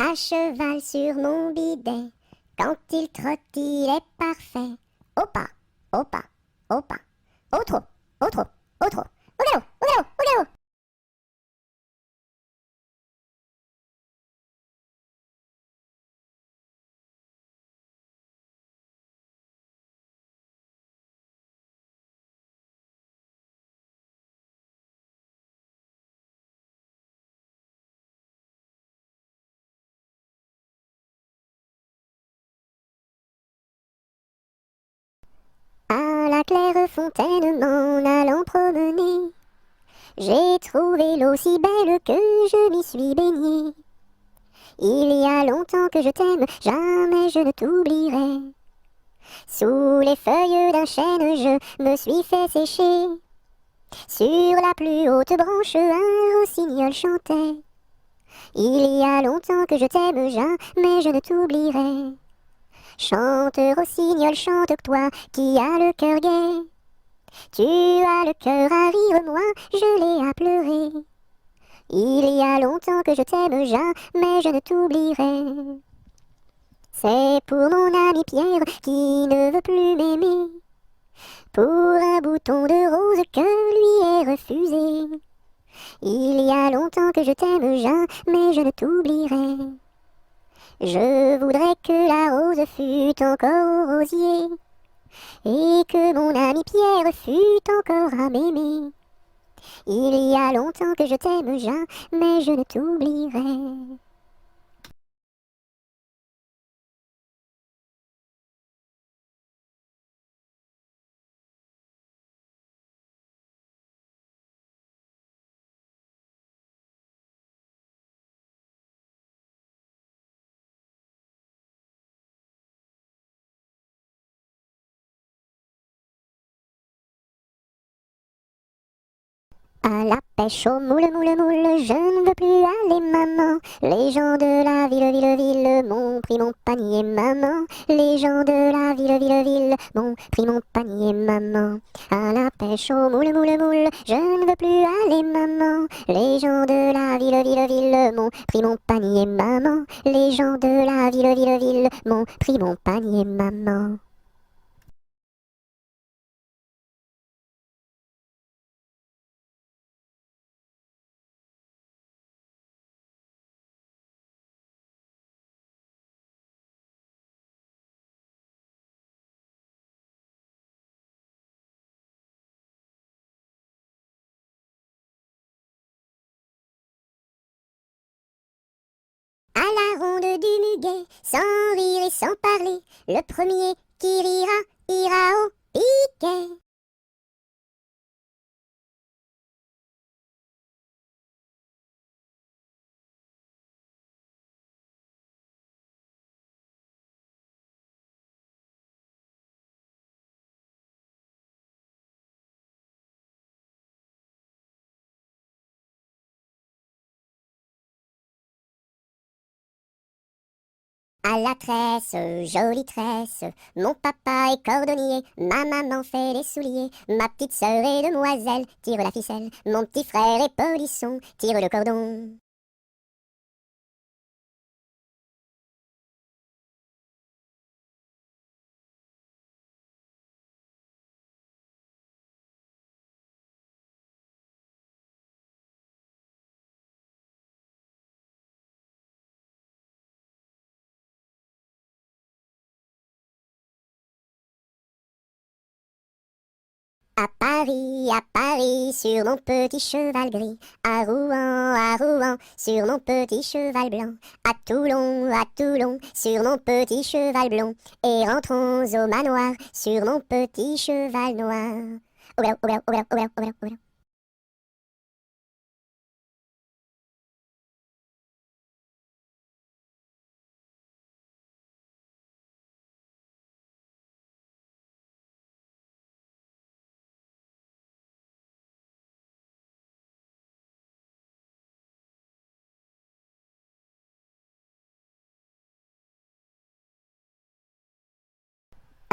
À cheval sur mon bidet, quand il trotte, il est parfait. Au pas, au pas, au pas, au trot, au trot, au trot, au galop, au galop, au galop. À la claire fontaine m'en allant promener, j'ai trouvé l'eau si belle que je m'y suis baignée. Il y a longtemps que je t'aime, jamais je ne t'oublierai. Sous les feuilles d'un chêne, je me suis fait sécher. Sur la plus haute branche, un rossignol chantait. Il y a longtemps que je t'aime, jamais je ne t'oublierai. Chante, rossignol, chante, toi qui as le cœur gai. Tu as le cœur à rire, moi je l'ai à pleurer. Il y a longtemps que je t'aime, jamais je ne t'oublierai. C'est pour mon ami Pierre qui ne veut plus m'aimer. Pour un bouton de rose que lui est refusé. Il y a longtemps que je t'aime, jamais je ne t'oublierai. Je voudrais que la rose fût encore au rosier, et que mon ami Pierre fût encore à m'aimer. Il y a longtemps que je t'aime, jamais je ne t'oublierai. À la pêche au moule, moule, moule, je ne veux plus aller, maman. Les gens de la ville, ville, ville m'ont pris mon panier, maman. Les gens de la ville, ville, ville m'ont pris mon panier, maman. À la pêche au moule, moule, moule, je ne veux plus aller, maman. Les gens de la ville, ville, ville m'ont pris mon panier, maman. Les gens de la ville, ville, ville m'ont pris mon panier, maman. À la ronde du muguet, sans rire et sans parler, le premier qui rira ira au piquet. À la tresse, jolie tresse, mon papa est cordonnier, ma maman fait les souliers, ma petite sœur est demoiselle, tire la ficelle, mon petit frère est polisson, tire le cordon. À Paris, sur mon petit cheval gris, à Rouen, sur mon petit cheval blanc, à Toulon, sur mon petit cheval blond, et rentrons au manoir, sur mon petit cheval noir. Au galop, au galop, au galop, au galop, au galop, au galop.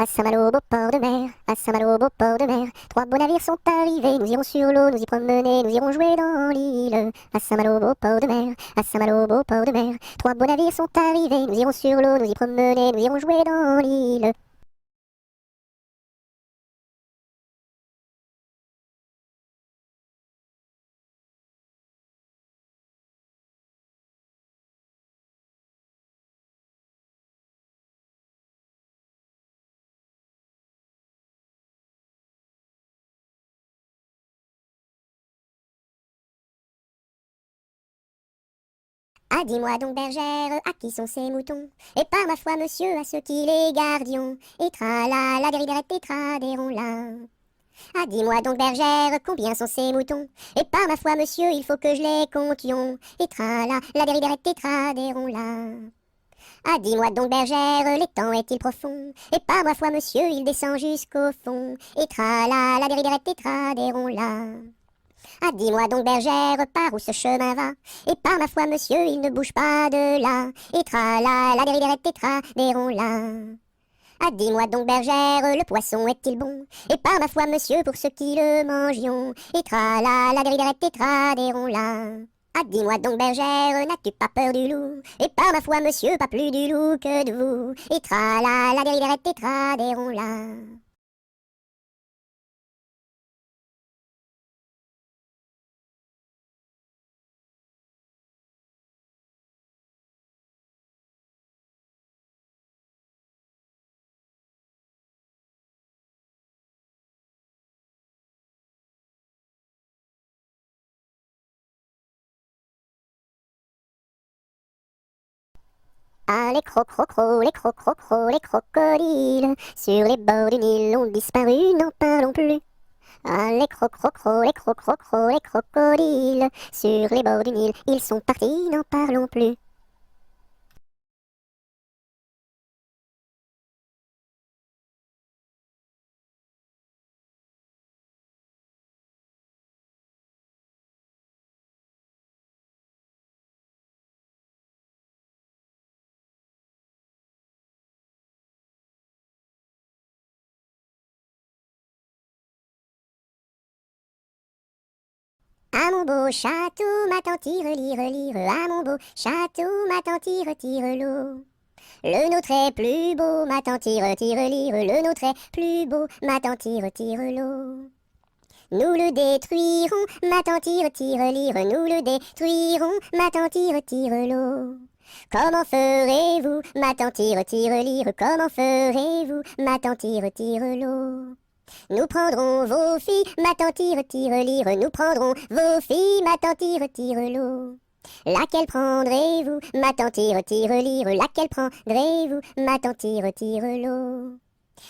À Saint-Malo, beau port de mer, à Saint-Malo, beau port de mer, trois beaux navires sont arrivés, nous irons sur l'eau, nous y promener, nous irons jouer dans l'île. À Saint-Malo, beau port de mer, à Saint-Malo, beau port de mer, trois beaux navires sont arrivés, nous irons sur l'eau, nous y promener, nous irons jouer dans l'île. Ah, dis-moi donc, bergère, à qui sont ces moutons? Et par ma foi, monsieur, à ceux qui les gardions. Et tra-la, la dériderette et tra-déron-la. Ah, dis-moi donc, bergère, combien sont ces moutons? Et par ma foi, monsieur, il faut que je les comptions. Et tra-la, la dériderette et tra-déron-la. Ah, dis-moi donc, bergère, l'étang est-il profond? Et par ma foi, monsieur, il descend jusqu'au fond. Et tra-la, la dériderette et tra-déron-la. Ah, dis-moi donc, bergère, par où ce chemin va? Et par ma foi, monsieur, il ne bouge pas de là. Et tra-la, la dériderette et tra-déron-la. Ah, dis-moi donc, bergère, le poisson est-il bon? Et par ma foi, monsieur, pour ceux qui le mangions. Et tra-la, la dériderette et tra-déron-la. Ah, dis-moi donc, bergère, n'as-tu pas peur du loup? Et par ma foi, monsieur, pas plus du loup que de vous. Et tra-la, la dériderette et tra-déron-la. Ah, les crocrocros, les crocrocros, les crocodiles, sur les bords du Nil ont disparu, n'en parlons plus. Ah, les crocrocros, les crocrocros, les crocodiles, sur les bords du Nil, ils sont partis, n'en parlons plus. À mon beau château, ma tante tire, lire, lire, à mon beau château, ma tante tire, tire l'eau. Le nôtre est plus beau, ma tante tire, tire, lire, le nôtre est plus beau, ma tante tire, tire l'eau. Nous le détruirons, ma tante tire, tire, lire, nous le détruirons, ma tante tire, tire l'eau. Comment ferez-vous, ma tante tire, tire, lire, comment ferez-vous, ma tante tire, tire l'eau? Nous prendrons vos filles, ma tante tire, tire, lire, nous prendrons vos filles, ma tante tire, tire l'eau. Laquelle prendrez-vous, ma tante tire, tire, lire, laquelle prendrez-vous, ma tante tire, tire l'eau?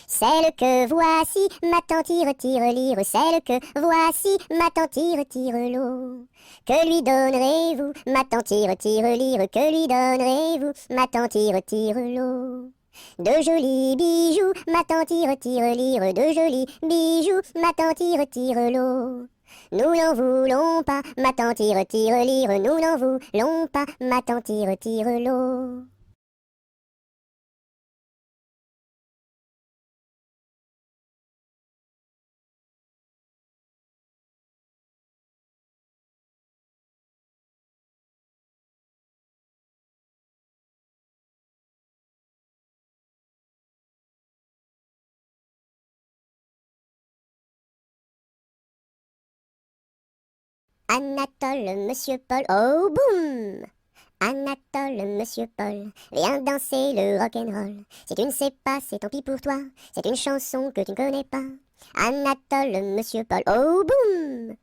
Celle que voici, ma tante tire, tire, lire, celle que voici, ma tante tire, tire l'eau. Que lui donnerez-vous, ma tante tire, tire, lire, que lui donnerez-vous, ma tante tire, tire l'eau? De jolis bijoux, ma tante tire, tire, lire, de jolis bijoux, ma tante tire, tire l'eau. Nous n'en voulons pas, ma tante tire, tire, lire, nous n'en voulons pas, ma tante tire, tire l'eau. Anatole, monsieur Paul, oh boum! Anatole, monsieur Paul, viens danser le rock'n'roll. Si tu ne sais pas, c'est tant pis pour toi, c'est une chanson que tu ne connais pas. Anatole, monsieur Paul, oh boum!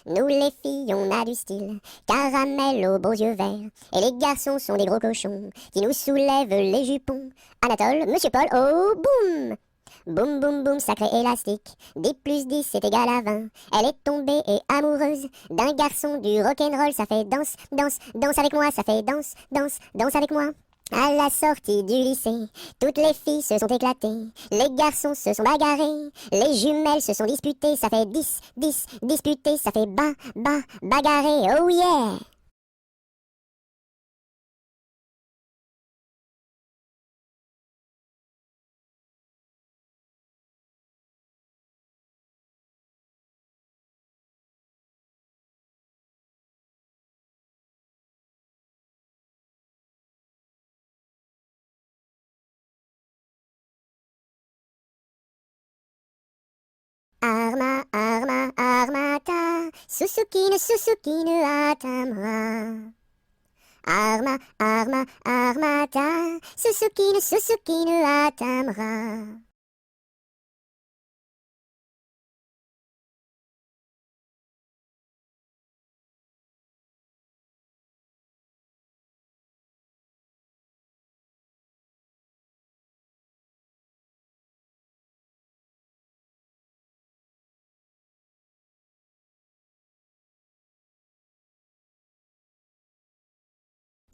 Nous les filles, on a du style, caramel aux beaux yeux verts. Et les garçons sont des gros cochons qui nous soulèvent les jupons. Anatole, monsieur Paul, oh boum! Boum boum boum, sacré élastique, 10 plus 10 c'est égal à 20. Elle est tombée et amoureuse d'un garçon du rock'n'roll, ça fait danse, danse, danse avec moi, ça fait danse, danse, danse avec moi. À la sortie du lycée, toutes les filles se sont éclatées, les garçons se sont bagarrés, les jumelles se sont disputées, ça fait 10, 10, disputés, ça fait bagarré, oh yeah! Arma, arma, armata, Susukine atamra. Arma, arma, armata, Susukine atamra.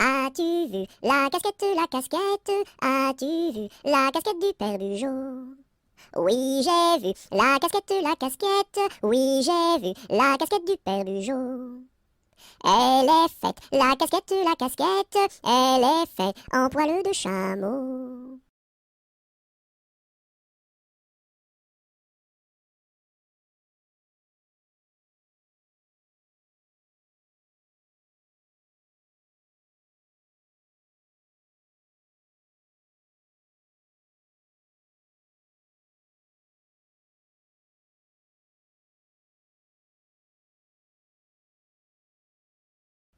As-tu vu la casquette, la casquette? As-tu vu la casquette du père Bugeaud? Oui, j'ai vu la casquette, la casquette. Oui, j'ai vu la casquette du père Bugeaud. Elle est faite, la casquette, la casquette. Elle est faite en poil de chameau.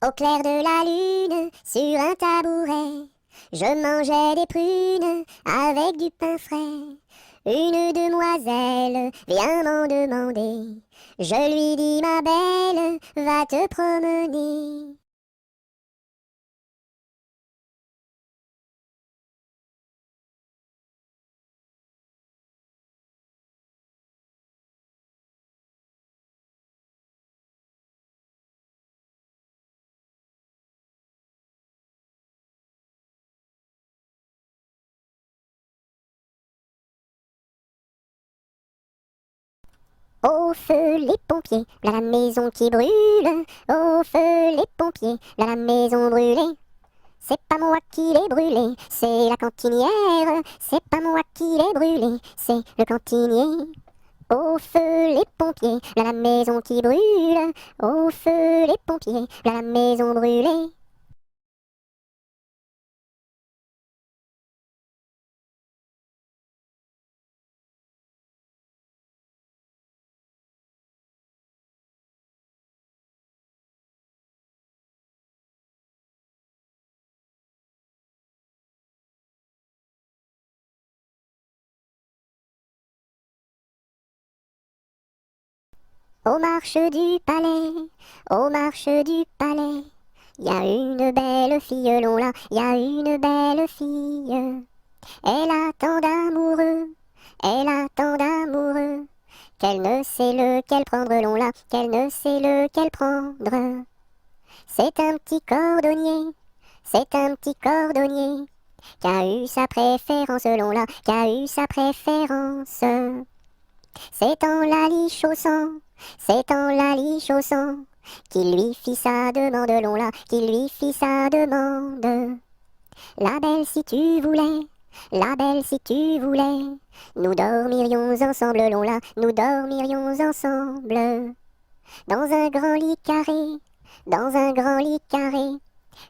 Au clair de la lune, sur un tabouret, je mangeais des prunes avec du pain frais. Une demoiselle vient m'en demander. Je lui dis, ma belle, va te promener. Au feu les pompiers, là la maison qui brûle. Au feu les pompiers, là la maison brûlée. C'est pas moi qui l'ai brûlé, c'est la cantinière. C'est pas moi qui l'ai brûlé, c'est le cantinier. Au feu les pompiers, là la maison qui brûle. Au feu les pompiers, là la maison brûlée. Aux marches du palais, aux marches du palais, y a une belle fille, long là, y a une belle fille. Elle a tant d'amoureux, elle a tant d'amoureux, qu'elle ne sait lequel prendre, long là, qu'elle ne sait lequel prendre. C'est un petit cordonnier, c'est un petit cordonnier, qui a eu sa préférence, long là, qui a eu sa préférence. C'est en la lichaussant, c'est en la lichaussant, qu'il lui fit sa demande, long là, qu'il lui fit sa demande. La belle si tu voulais, la belle si tu voulais, nous dormirions ensemble, long là, nous dormirions ensemble. Dans un grand lit carré, dans un grand lit carré,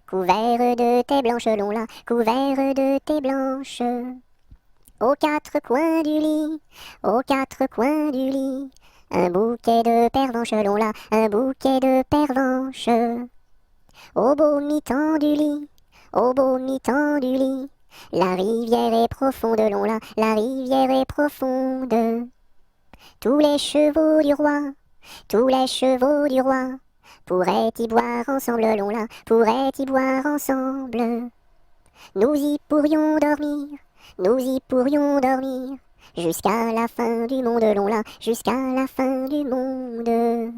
couvert de tes blanches, long là, couvert de tes blanches. Aux quatre coins du lit, aux quatre coins du lit, un bouquet de pervenches, long là, un bouquet de pervenches. Au beau mi-temps du lit, au beau mi-temps du lit, la rivière est profonde, long là, la rivière est profonde. Tous les chevaux du roi, tous les chevaux du roi, pourraient y boire ensemble, long là, pourraient y boire ensemble. Nous y pourrions dormir, nous y pourrions dormir, jusqu'à la fin du monde, long là, jusqu'à la fin du monde.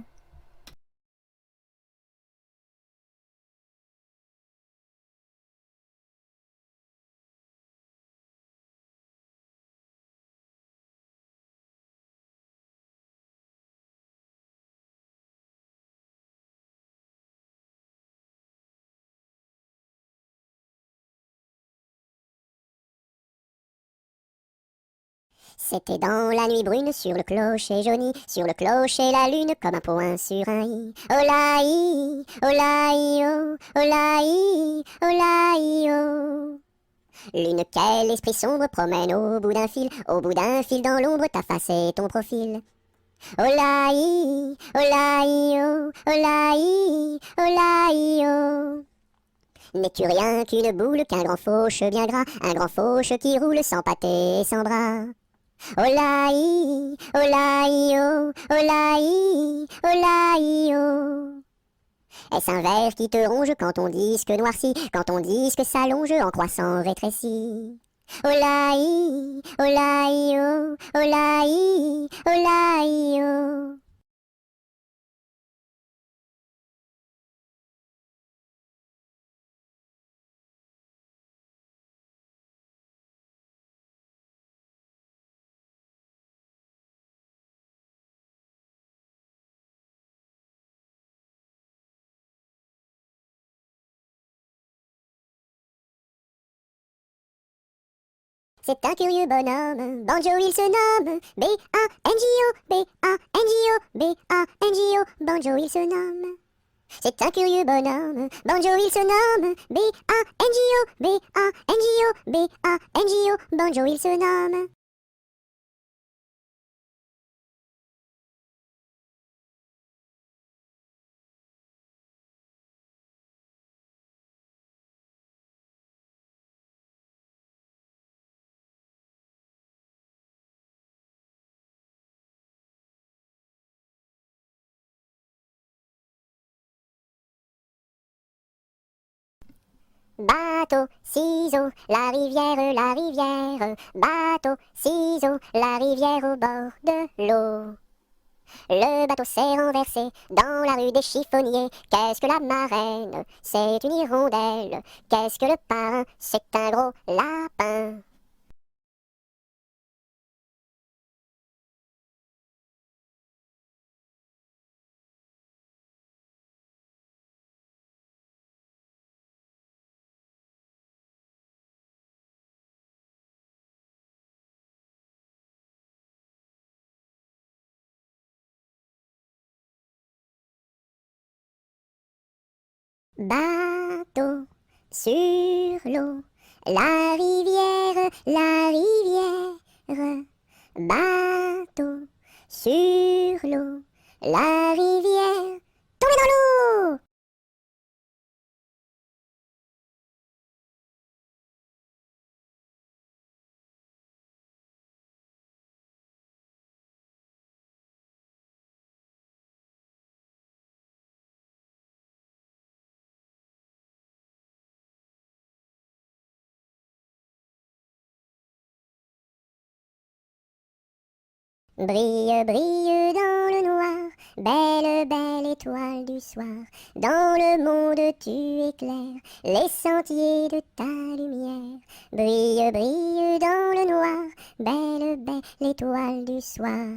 C'était dans la nuit brune sur le clocher jauni, sur le clocher la lune comme un point sur un i. Olaï, olaï, oh, olaï, olaï, oh. Lune, quel esprit sombre promène au bout d'un fil dans l'ombre ta face et ton profil. Olaï, olaï, oh, olaï, olaï, oh. N'es-tu rien qu'une boule, qu'un grand fauche bien gras, un grand fauche qui roule sans pâté et sans bras? Olaï, olaï, oh, olaï, olaï, oh. Est-ce un ver qui te ronge quand ton disque noircit, quand ton disque s'allonge en croissant rétréci? Olaï, olaï, oh, olaï, olaï, oh. C'est un curieux bonhomme, Banjo il se nomme, B-A-N-J-O, B-A-N-J-O, B-A-N-J-O, Banjo il se nomme. C'est un curieux bonhomme, Banjo il se nomme, B-A-N-J-O, B-A-N-J-O, B-A-N-J-O, Banjo il se nomme. Bateau, ciseaux, la rivière, bateau, ciseaux, la rivière au bord de l'eau. Le bateau s'est renversé dans la rue des chiffonniers. Qu'est-ce que la marraine? C'est une hirondelle. Qu'est-ce que le parrain? C'est un gros lapin. Bateau sur l'eau, la rivière. Bateau sur l'eau, la rivière. Tombez dans l'eau! Brille, brille dans le noir, belle, belle étoile du soir. Dans le monde tu éclaires les sentiers de ta lumière. Brille, brille dans le noir, belle, belle étoile du soir.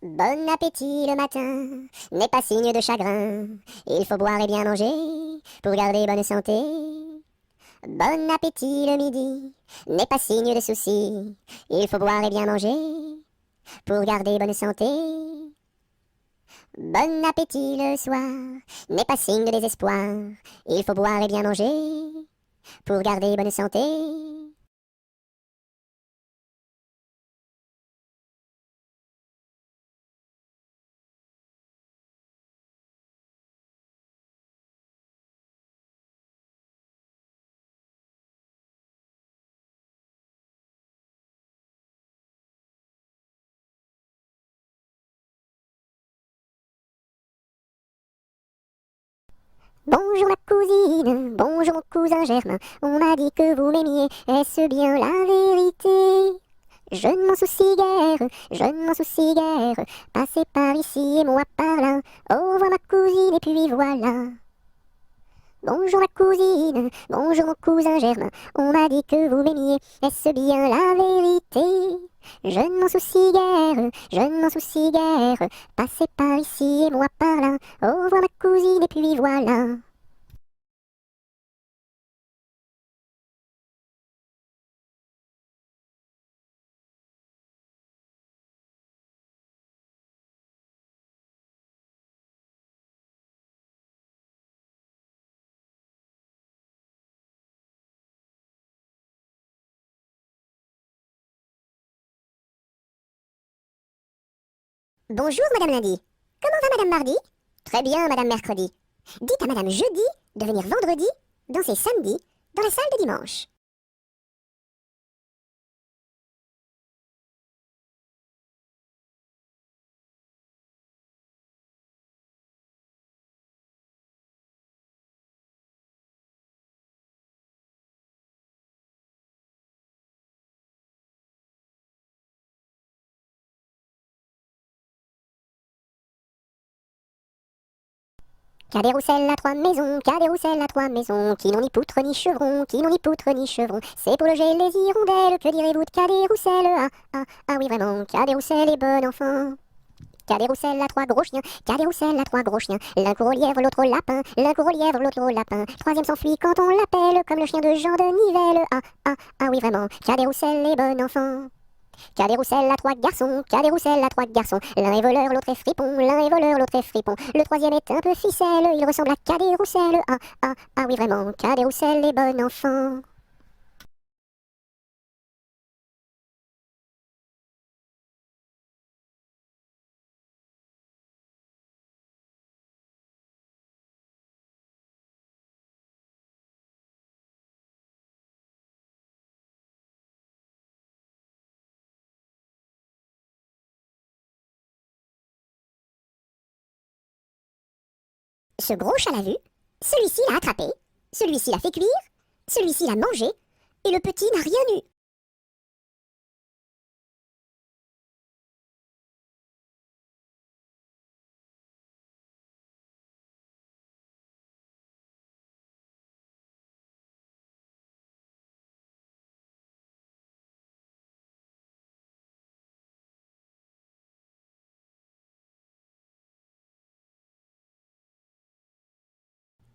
Bon appétit le matin n'est pas signe de chagrin. Il faut boire et bien manger pour garder bonne santé. Bon appétit le midi n'est pas signe de souci. Il faut boire et bien manger pour garder bonne santé. Bon appétit le soir n'est pas signe de désespoir. Il faut boire et bien manger pour garder bonne santé. Bonjour ma cousine, bonjour mon cousin Germain. On m'a dit que vous m'aimiez, est-ce bien la vérité? Je ne m'en soucie guère, je ne m'en soucie guère. Passez par ici et moi par là. Au revoir ma cousine et puis voilà. Bonjour ma cousine, bonjour mon cousin Germain. On m'a dit que vous m'aimiez, est-ce bien la vérité? Je ne m'en soucie guère, je ne m'en soucie guère. Passez par ici et moi par là. Au revoir ma cousine et puis voilà. Bonjour, Madame Lundi. Comment va Madame Mardi? Très bien, Madame Mercredi. Dites à Madame Jeudi de venir vendredi, danser samedi, dans la salle de dimanche. Cadet-Roussel à trois maisons, Cadet-Roussel à trois maisons, qui n'ont ni poutre ni chevron, qui n'ont ni poutre ni chevron. C'est pour loger les hirondelles, que direz-vous de Cadet-Roussel? Ah oui vraiment, Cadet-Roussel est bon enfant. Cadet-Roussel à trois gros chiens, Cadet-Roussel à trois gros chiens. L'un court au lièvre, l'autre au lapin, l'un court au lièvre, l'autre au lapin. Troisième s'enfuit quand on l'appelle, comme le chien de Jean de Nivelle. Ah oui vraiment, Cadet-Roussel est bon enfant. Cadet-Roussel à trois garçons, Cadet-Roussel à trois garçons. L'un est voleur, l'autre est fripon, l'un est voleur, l'autre est fripon. Le troisième est un peu ficelle, il ressemble à Cadet-Roussel. Ah oui vraiment, Cadet-Roussel est bon enfant. Ce gros chat l'a vu, celui-ci l'a attrapé, celui-ci l'a fait cuire, celui-ci l'a mangé, et le petit n'a rien eu.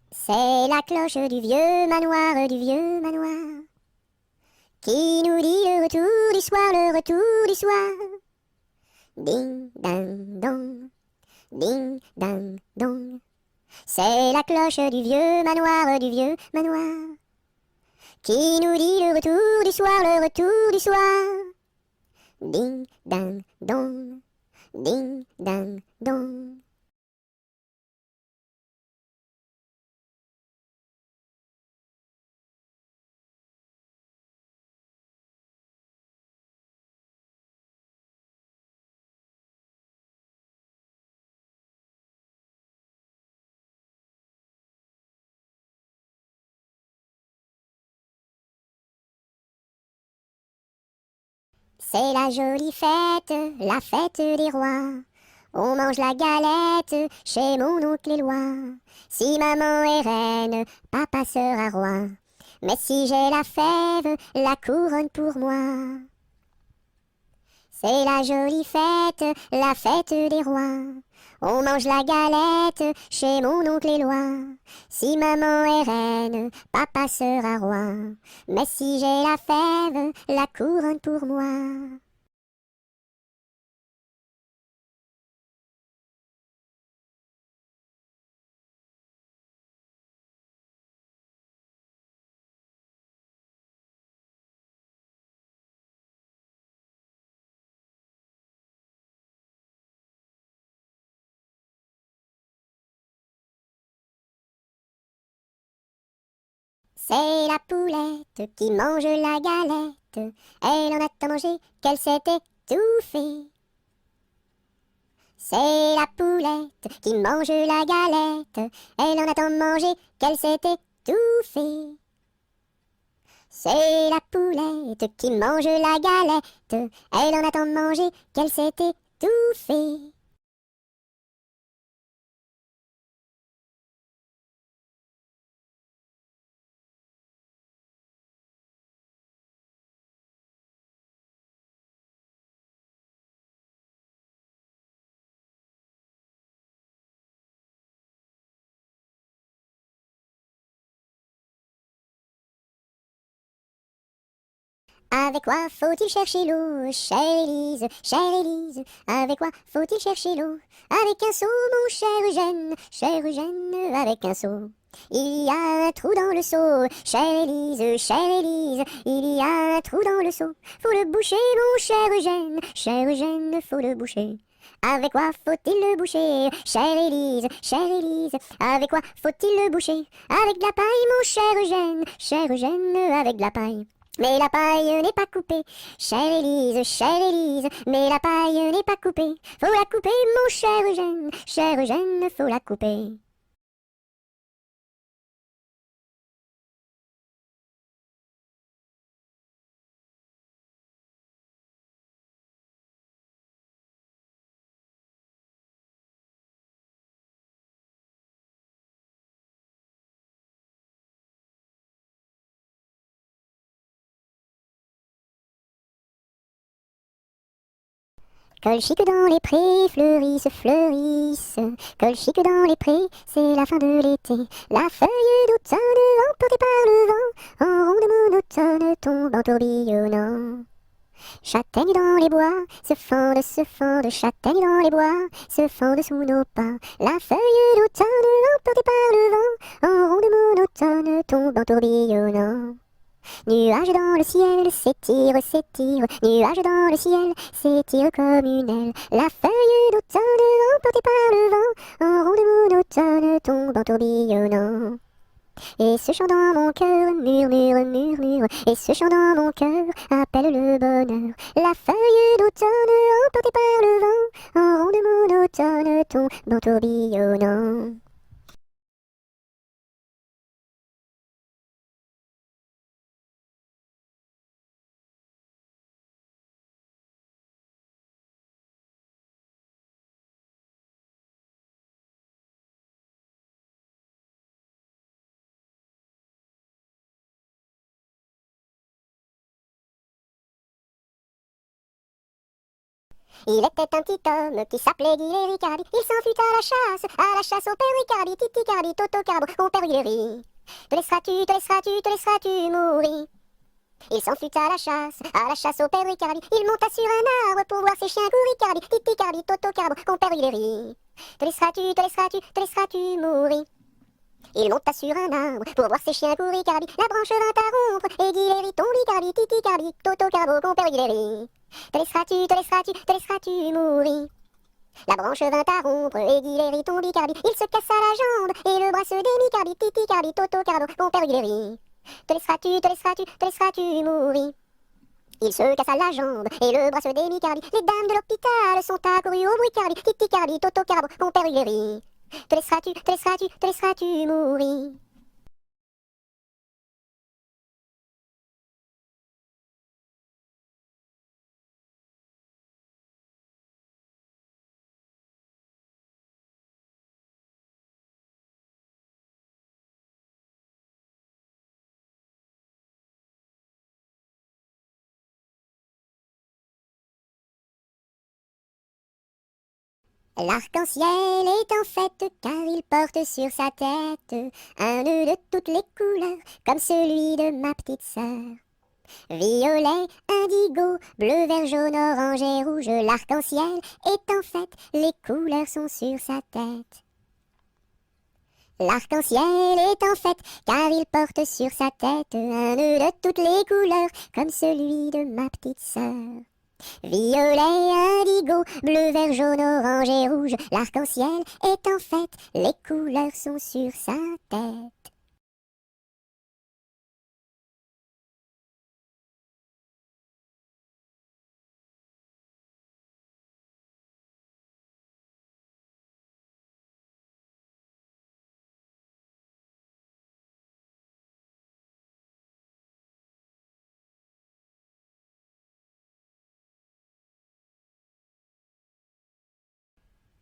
C'est la cloche du vieux manoir, qui nous dit le retour du soir, le retour du soir. Ding, ding, dong, ding, ding, dong. C'est la cloche du vieux manoir, qui nous dit le retour du soir, le retour du soir. Ding, ding, dong, ding, ding, dong. C'est la jolie fête, la fête des rois. On mange la galette chez mon oncle Éloi. Si maman est reine, papa sera roi. Mais si j'ai la fève, la couronne pour moi. C'est la jolie fête, la fête des rois. On mange la galette chez mon oncle Éloi. Si maman est reine, papa sera roi. Mais si j'ai la fève, la couronne pour moi. C'est la poulette qui mange la galette. Elle en a tant mangé qu'elle s'est étouffée. C'est la poulette qui mange la galette. Elle en a tant mangé qu'elle s'est étouffée. C'est la poulette qui mange la galette. Elle en a tant mangé qu'elle s'est étouffée. Avec quoi faut-il chercher l'eau, chère Élise, chère Élise? Avec quoi faut-il chercher l'eau? Avec un seau, mon cher Eugène, avec un seau. Il y a un trou dans le seau, chère Élise, il y a un trou dans le seau. Faut le boucher, mon cher Eugène, faut le boucher. Avec quoi faut-il le boucher, chère Élise, avec quoi faut-il le boucher? Avec de la paille, mon cher Eugène, avec de la paille. Mais la paille n'est pas coupée, chère Élise, mais la paille n'est pas coupée. Faut la couper, mon cher Eugène, faut la couper. Colchique dans les prés, fleurissent. Colchique dans les prés, c'est la fin de l'été. La feuille d'automne, emportée par le vent, en ronde monotone, tombe en tourbillonnant. Châtaignes dans les bois, se fendent, châtaignes dans les bois, se fendent sous nos pas. La feuille d'automne, emportée par le vent, en ronde monotone, tombe en tourbillonnant. Nuages dans le ciel, s'étire, nuages dans le ciel, s'étire comme une aile. La feuille d'automne, emportée par le vent, en ronde monotone, tombe en tourbillonnant. Et ce chant dans mon cœur murmure, et ce chant dans mon cœur appelle le bonheur. La feuille d'automne, emportée par le vent, en ronde monotone, tombe en tourbillonnant. Il était un petit homme qui s'appelait Guy Ricardi. Il s'en fut à la chasse au père Ricardi, Titi Cardi, Toto Carbo, mon père Guilleri. Te laisseras-tu mourir? Il s'en fut à la chasse au père Ricardi. Il monta sur un arbre pour voir ses chiens courir, Ricardi, Titi Cardi, Toto Carbo, mon père Guilleri. Te laisseras-tu mourir? Il monta sur un arbre pour voir ses chiens courir, Ricardi. La branche vint à rompre et Guilleri tombe, Ricardi, Titi Cardi, Toto Carbo, mon père Guilleri. Te laisseras-tu mourir? La branche vint à rompre et Guilleri tombe, Ricardi. Il se cassa la jambe et le bras se démit, Cardi, Titi Cardi, Toto Carbo, mon père Guilleri. Te laisseras-tu mourir? Il se cassa la jambe et le bras se démit, Cardi. Les dames de l'hôpital sont accourues au bruit, Cardi, Titi Cardi, Toto Carbo, mon père Guilleri. Te laisseras-tu mourir? L'arc-en-ciel est en fête car il porte sur sa tête un nœud de toutes les couleurs comme celui de ma petite sœur. Violet, indigo, bleu, vert, jaune, orange et rouge, l'arc-en-ciel est en fête, les couleurs sont sur sa tête. L'arc-en-ciel est en fête car il porte sur sa tête un nœud de toutes les couleurs comme celui de ma petite sœur. Violet, indigo, bleu, vert, jaune, orange et rouge, l'arc-en-ciel est en fête, les couleurs sont sur sa tête.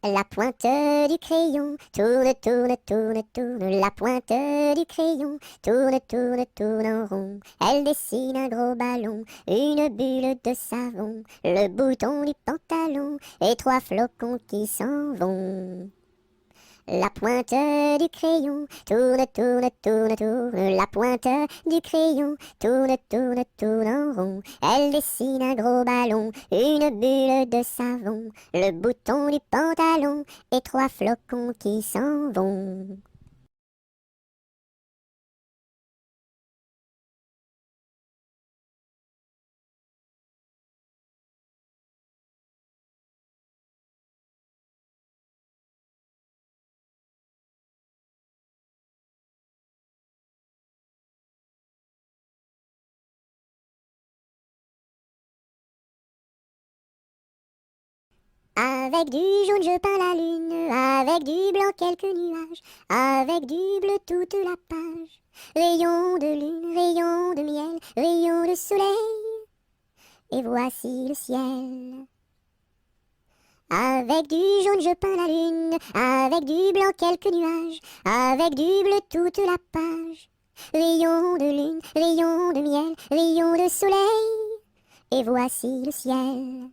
La pointe du crayon tourne, la pointe du crayon tourne en rond. Elle dessine un gros ballon, une bulle de savon, le bouton du pantalon et trois flocons qui s'en vont. La pointe du crayon tourne, la pointe du crayon tourne en rond. Elle dessine un gros ballon, une bulle de savon, le bouton du pantalon et trois flocons qui s'en vont. Avec du jaune je peins la lune, avec du blanc quelques nuages, avec du bleu toute la page. Rayon de lune, rayon de miel, rayon de soleil, et voici le ciel. Avec du jaune je peins la lune, avec du blanc quelques nuages, avec du bleu toute la page. Rayon de lune, rayon de miel, rayon de soleil, et voici le ciel.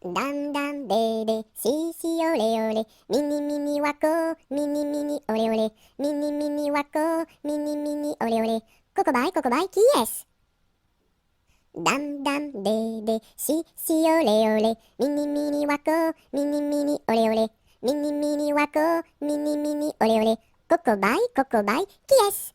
Dam dam bébé, si si olé olé, mini mini wako, mini mini olé olé, mini mini wako, mini mini olé olé. Cocobaye, qui est-ce? Dam dam bébé, si si olé olé, mini mini wako, mini mini olé olé, mini mini wako, mini mini olé olé. Cocobaye, qui est-ce?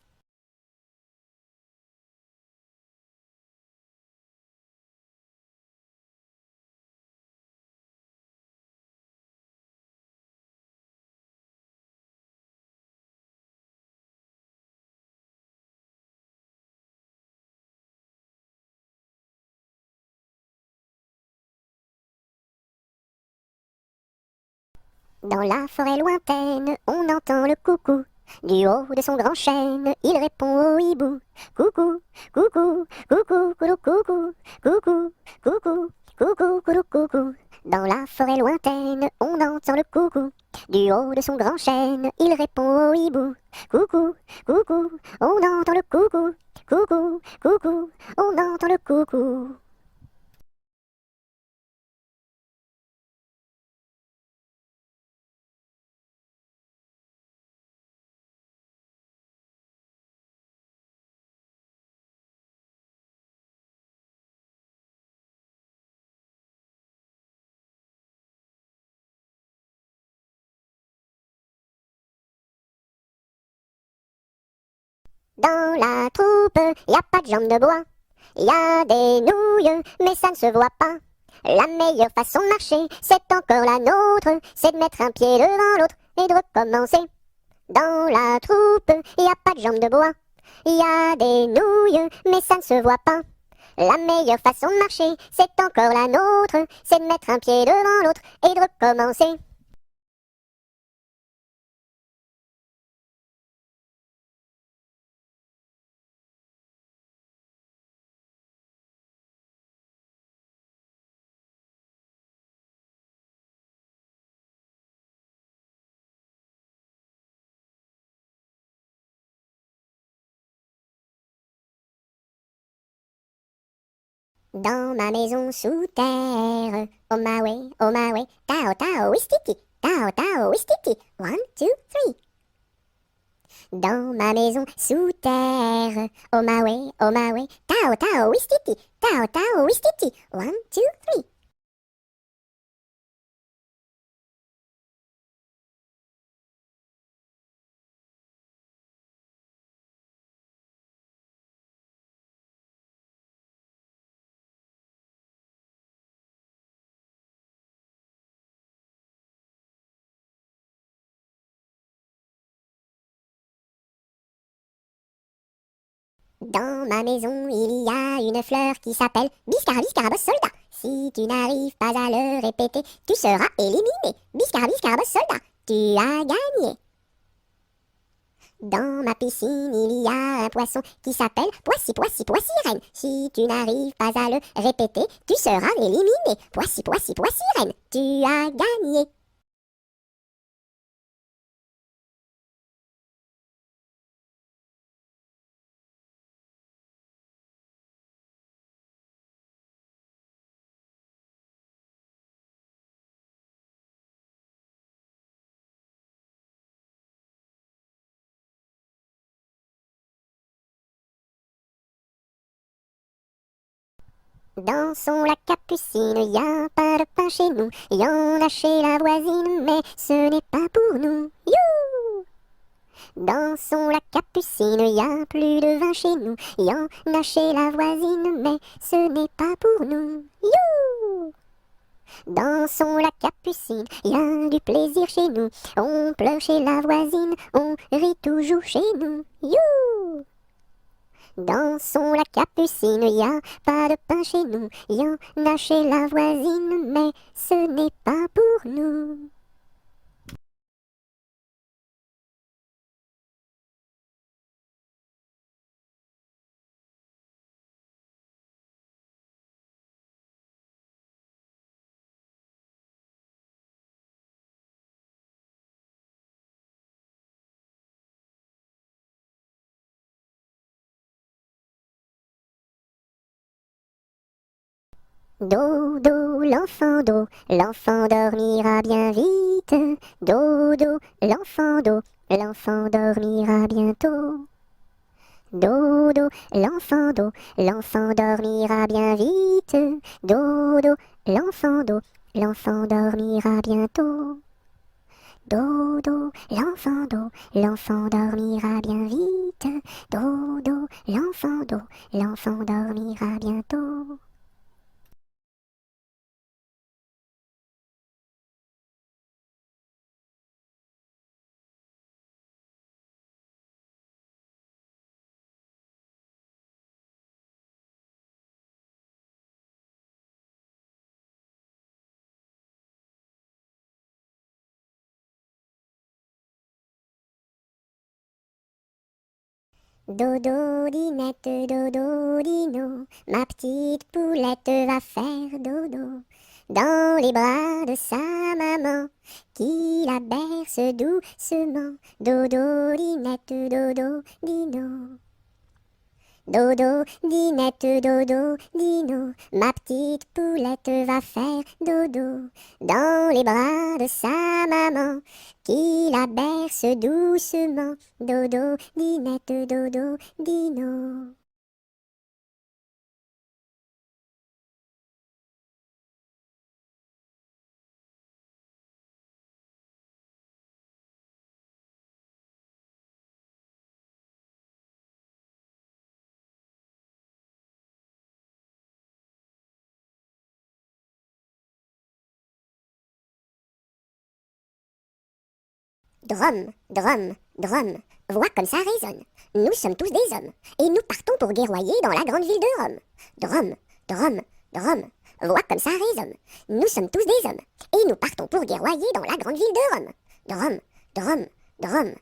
Dans la forêt lointaine, on entend le coucou. Du haut de son grand chêne, il répond au hibou. Coucou, coucou, coucou, coucou, coucou, coucou, coucou, coucou, coucou, coucou. Dans la forêt lointaine, on entend le coucou. Du haut de son grand chêne, il répond au hibou. Coucou, coucou, on entend le coucou. Coucou, coucou, on entend le coucou. Dans la troupe, y a pas de jambes de bois. Y a des nouilles, mais ça ne se voit pas. La meilleure façon de marcher, c'est encore la nôtre. C'est de mettre un pied devant l'autre et de recommencer. Dans la troupe, y a pas de jambes de bois. Y a des nouilles, mais ça ne se voit pas. La meilleure façon de marcher, c'est encore la nôtre. C'est de mettre un pied devant l'autre et de recommencer. Dans ma maison sous terre, oh my way, tao tao wistiti, tao tao wistiti, 1, 2, 3. Dans ma maison sous terre, oh my way, tao tao wistiti, 1, 2, 3. Dans ma maison, il y a une fleur qui s'appelle Biscarabos soldat. Si tu n'arrives pas à le répéter, tu seras éliminé. Biscarabos soldat, tu as gagné. Dans ma piscine, il y a un poisson qui s'appelle Poissy reine. Si tu n'arrives pas à le répéter, tu seras éliminé. Poissy reine, tu as gagné. Dansons la capucine, y a pas de pain chez nous, y en a chez la voisine, mais ce n'est pas pour nous. You! Dansons la capucine, y a plus de vin chez nous, y en a chez la voisine, mais ce n'est pas pour nous. You! Dansons la capucine, y a du plaisir chez nous, on pleure chez la voisine, on rit toujours chez nous. You! Dansons la capucine, y a pas de pain chez nous, y en a chez la voisine, mais ce n'est pas pour nous. Dodo, l'enfant dormira bien vite. Dodo, l'enfant dormira bientôt. Dodo, l'enfant dormira bien vite. Dodo, l'enfant dormira bientôt. Dodo, l'enfant dormira bien vite. Dodo, l'enfant dormira bientôt. Dodo, dinette, dodo, dino, ma petite poulette va faire dodo dans les bras de sa maman qui la berce doucement. Dodo, dinette, dodo, dino. Dodo, dinette, dodo, dino, ma petite poulette va faire dodo dans les bras de sa maman qui la berce doucement. Dodo, dinette, dodo, dino. Drum, drum, drum, vois comme ça résonne. Nous sommes tous des hommes, et nous partons pour guerroyer dans la grande ville de Rome. Drum, drum, drum, vois comme ça résonne. Nous sommes tous des hommes, et nous partons pour guerroyer dans la grande ville de Rome. Drum, drum, drum.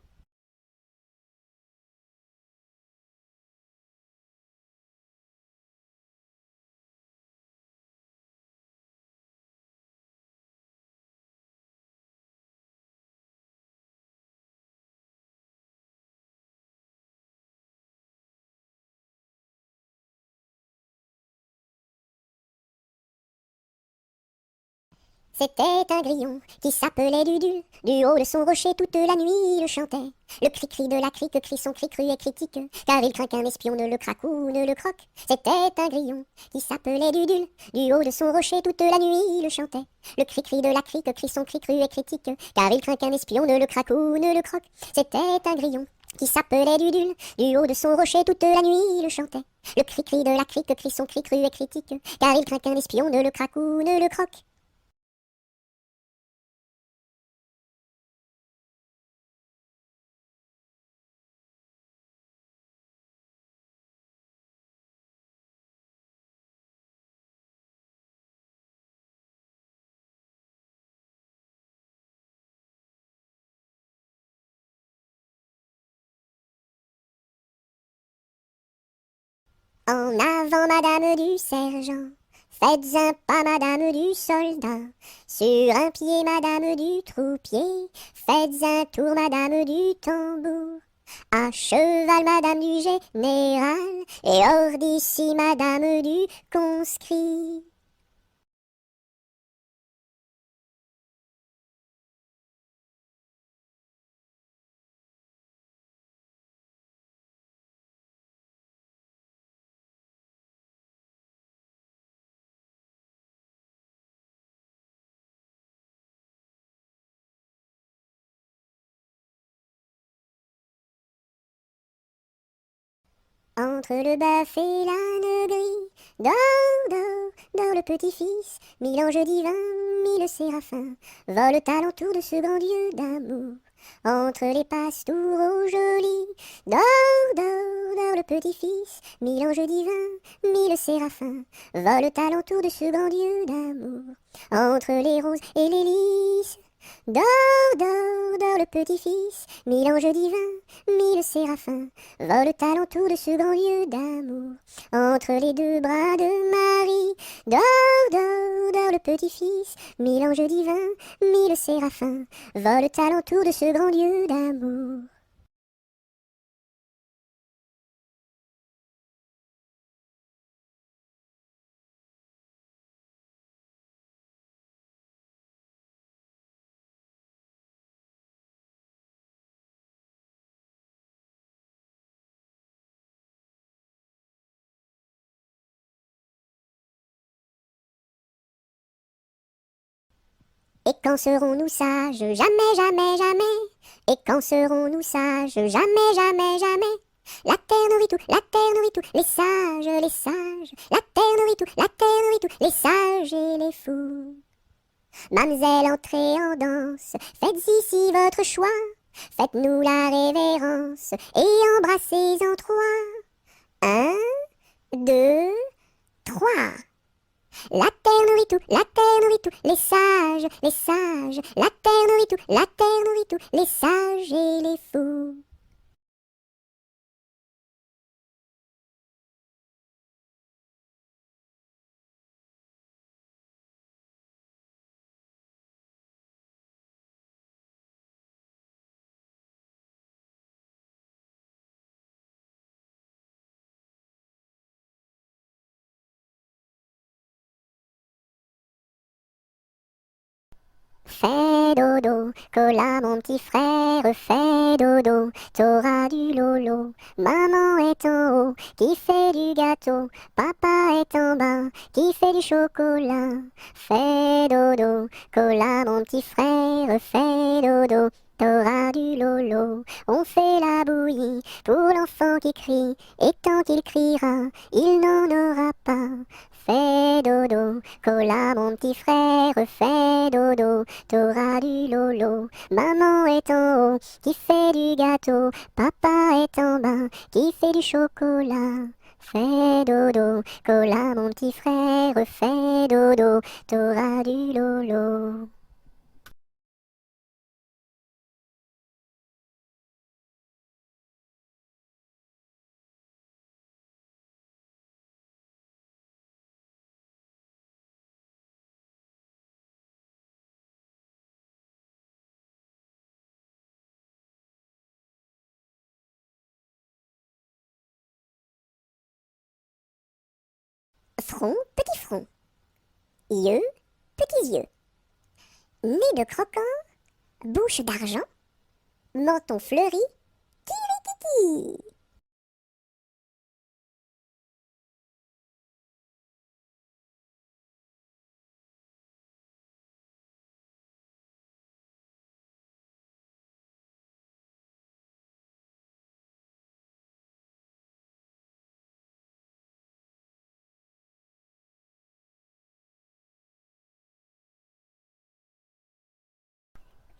C'était un grillon qui s'appelait Dudule. Du haut de son rocher toute la nuit il chantait. Le cri-cri de la crique crie son cri cru et critique, car il craint qu'un espion ne le craque ou ne le croque. C'était un grillon qui s'appelait Dudule. Du haut de son rocher toute la nuit il chantait. Le cri-cri de la crique crie son cri cru et critique, car il craint qu'un espion ne le craque ou ne le croque. C'était un grillon qui s'appelait Dudule. Du haut de son rocher toute la nuit il chantait. Le cri-cri de la crique crie son cri cru et critique, car il craint qu'un espion ne le craque ou ne le croque. En avant, madame du sergent, faites un pas, madame du soldat. Sur un pied, madame du troupier, faites un tour, madame du tambour. À cheval, madame du général, et hors d'ici, madame du conscrit. Entre le bœuf et l'âne gris, dors, dors, dors le petit-fils, mille anges divins, mille séraphins, volent alentour de ce grand Dieu d'amour. Entre les pastouraux jolis, dors, dors, dors le petit-fils, mille anges divins, mille séraphins, volent alentour de ce grand Dieu d'amour. Entre les roses et les lys, dors, dors, dors le petit-fils, mille anges divins, mille séraphins, volent alentour de ce grand lieu d'amour. Entre les deux bras de Marie, dors, dors, dors le petit-fils, mille anges divins, mille séraphins, volent alentour de ce grand lieu d'amour. Et quand serons-nous sages? Jamais, jamais, jamais. Et quand serons-nous sages? Jamais, jamais, jamais. La terre nourrit tout, la terre nourrit tout, les sages, les sages. La terre nourrit tout, la terre nourrit tout, les sages et les fous. Mademoiselle, entrez en danse, faites ici votre choix. Faites-nous la révérence et embrassez en trois. Un, deux, trois. La terre nourrit tout, la terre nourrit tout, les sages, les sages. La terre nourrit tout, la terre nourrit tout, les sages et les fous. Fais dodo, cola mon petit frère, fais dodo, t'auras du lolo. Maman est en haut, qui fait du gâteau, papa est en bas, qui fait du chocolat. Fais dodo, cola mon petit frère, fais dodo, t'auras du lolo. On fait la bouillie pour l'enfant qui crie, et tant qu'il criera, il n'en aura pas. Fais dodo, cola mon petit frère, fais dodo, t'auras du lolo. Maman est en haut, qui fait du gâteau, papa est en bas, qui fait du chocolat. Fais dodo, cola mon petit frère, fais dodo, t'auras du lolo. Front, petit front. Yeux, petits yeux. Nez de croquant, bouche d'argent, menton fleuri, kiri.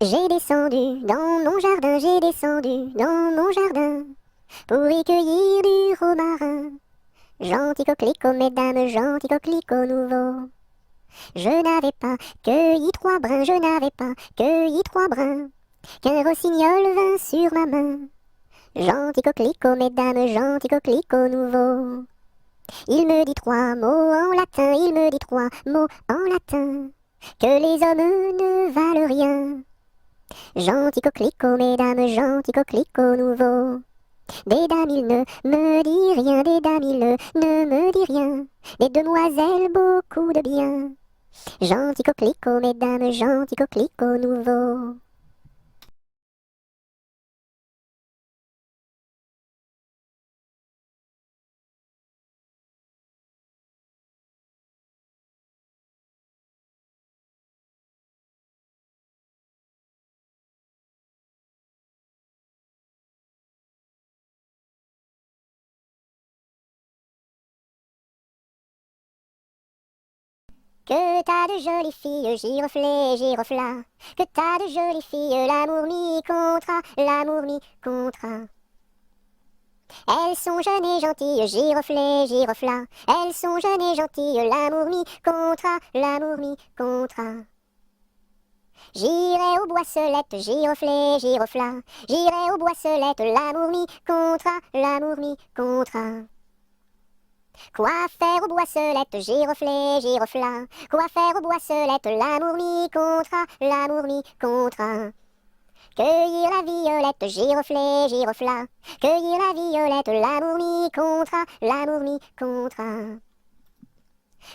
J'ai descendu dans mon jardin, j'ai descendu dans mon jardin pour y cueillir du romarin. Gentil coquelicot, mesdames, gentil coquelicot nouveau. Je n'avais pas cueilli trois brins, je n'avais pas cueilli trois brins, qu'un rossignol vint sur ma main. Gentil coquelicot, mesdames, gentil coquelicot nouveau. Il me dit trois mots en latin, il me dit trois mots en latin, que les hommes ne valent rien. Gentil coquelicot, mesdames, gentil coquelicot nouveau. Des dames, il ne me dit rien, des dames, il ne me dit rien. Des demoiselles, beaucoup de bien. Gentil coquelicot, mesdames, gentil coquelicot nouveau. Que t'as de jolies filles, giroflées, girofla. Que t'as de jolies filles, l'amour mi contra, l'amour mi contra. Elles sont jeunes et gentilles, giroflées, girofla. Elles sont jeunes et gentilles, l'amour mi contra, l'amour mi contra. J'irai aux boisselettes, giroflées, girofla. J'irai aux boisselettes, l'amour mi contra, l'amour mi contra. Quoi faire aux boisselettes, giroflées, girofla. Quoi faire aux boisselettes, l'amour mi contra, l'amour mi contra. Cueillir la violette, giroflée, girofla. Cueillir la violette, l'amour mi contra, l'amour mi contra.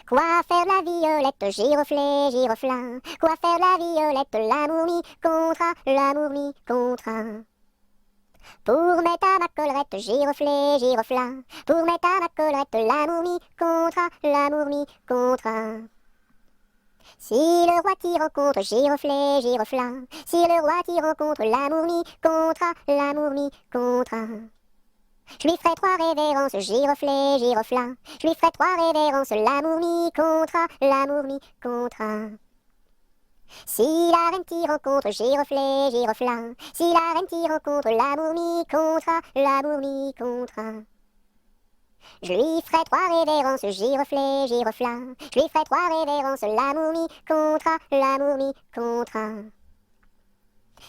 Quoi faire la violette, giroflée, girofla. Quoi faire la violette, l'amour mi contra, l'amour mi contra. Pour mettre à ma collerette, giroflée, girofla. Pour mettre à ma collerette, l'amour mi contra, l'amour mi contra. Si le roi t'y rencontre, giroflée, girofla. Si le roi t'y rencontre, l'amour mi contra, l'amour mi contra. Je lui ferai 3 révérences, giroflée, girofla. Je lui ferai 3 révérences, l'amour mi contra, l'amour mi contra. Si la reine t'y rencontre, giroflée, girofla. Si la reine t'y rencontre, l'amour mi contra, l'amour mi contra. Je lui ferai 3 révérences, giroflée, girofla. Je lui ferai 3 révérences, l'amour mi contra, l'amour mi contra.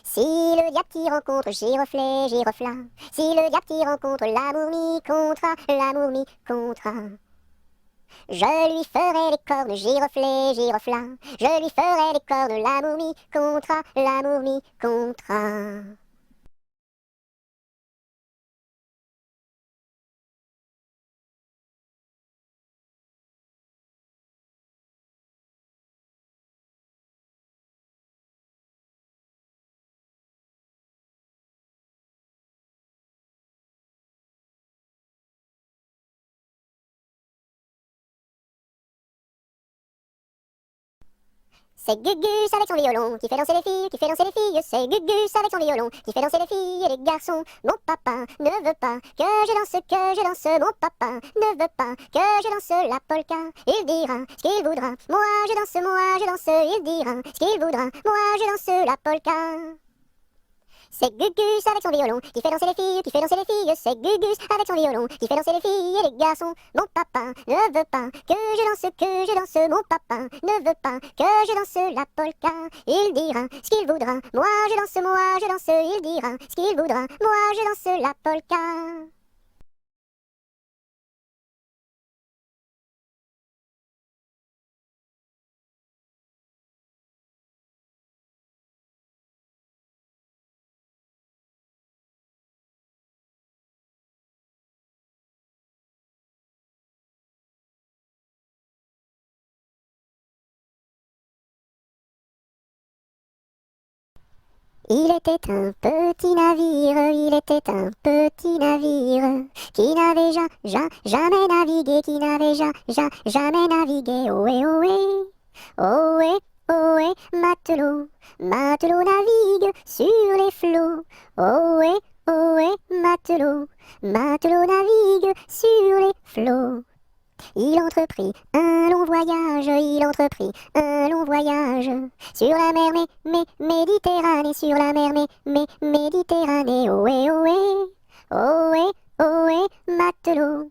Si le diable t'y rencontre, giroflée, girofla. Si le diable t'y rencontre, l'amour mi contra, l'amour mi contra. Je lui ferai les cornes, giroflée, girofla. Je lui ferai les cornes, l'amour mi contra, l'amour mi contra. C'est Gugus avec son violon qui fait danser les filles, qui fait danser les filles. C'est Gugus avec son violon qui fait danser les filles et les garçons. Mon papa ne veut pas que je danse. Mon papa ne veut pas que je danse la polka. Il dira ce qu'il voudra. Moi je danse. Il dira ce qu'il voudra. Moi je danse la polka. C'est Gugus avec son violon qui fait danser les filles, qui fait danser les filles. C'est Gugus avec son violon qui fait danser les filles et les garçons. Mon papa ne veut pas que je danse. Mon papa ne veut pas que je danse la polka. Il dira ce qu'il voudra. Moi je danse. Il dira ce qu'il voudra. Moi je danse la polka. Il était un petit navire, il était un petit navire qui n'avait jamais navigué, qui n'avait jamais navigué. Ohé, ohé, ohé, ohé, matelot, matelot navigue sur les flots. Ohé, ohé, matelot, matelot navigue sur les flots. Il entreprit un long voyage, il entreprit un long voyage sur la mer Méditerranée, sur la mer Méditerranée. Ohé, ohé, ohé, ohé, matelot,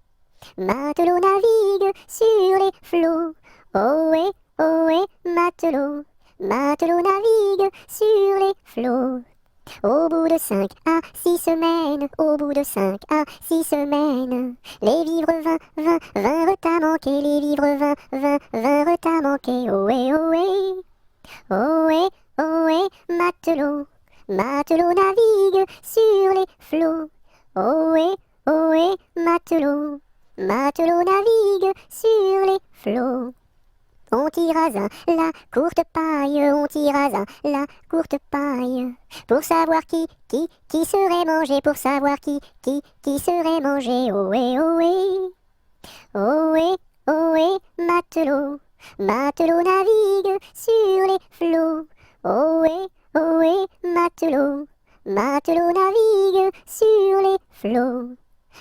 matelot navigue sur les flots. Ohé, ohé, matelot, matelot navigue sur les flots. Au bout de 5 à 6 semaines, au bout de 5 à 6 semaines, les vivres vinrent à manquer, les vivres vinrent à manquer. Ohé, ohé, ohé, ohé, matelot, matelot navigue sur les flots. Ohé, ohé, matelot, matelot navigue sur les flots. On tira la courte paille, on tira la courte paille, pour savoir qui serait mangé, pour savoir qui serait mangé. Ohé, ohé, ohé, ohé, matelot, matelot navigue sur les flots. Ohé, ohé, matelot, matelot navigue sur les flots.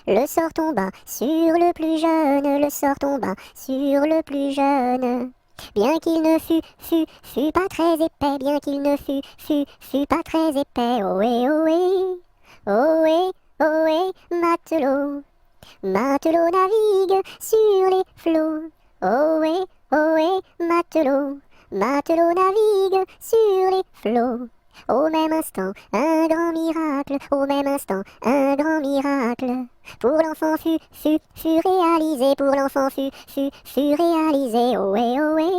Le sort tomba sur le plus jeune, le sort tomba sur le plus jeune. Bien qu'il ne fût pas très épais, bien qu'il ne fût pas très épais. Ohé, ohé, ohé, ohé, matelot. Matelot navigue sur les flots. Ohé, ohé, matelot. Matelot navigue sur les flots. Au même instant, un grand miracle, au même instant, un grand miracle. Pour l'enfant fut réalisé, pour l'enfant fut réalisé. Ohé, ohé,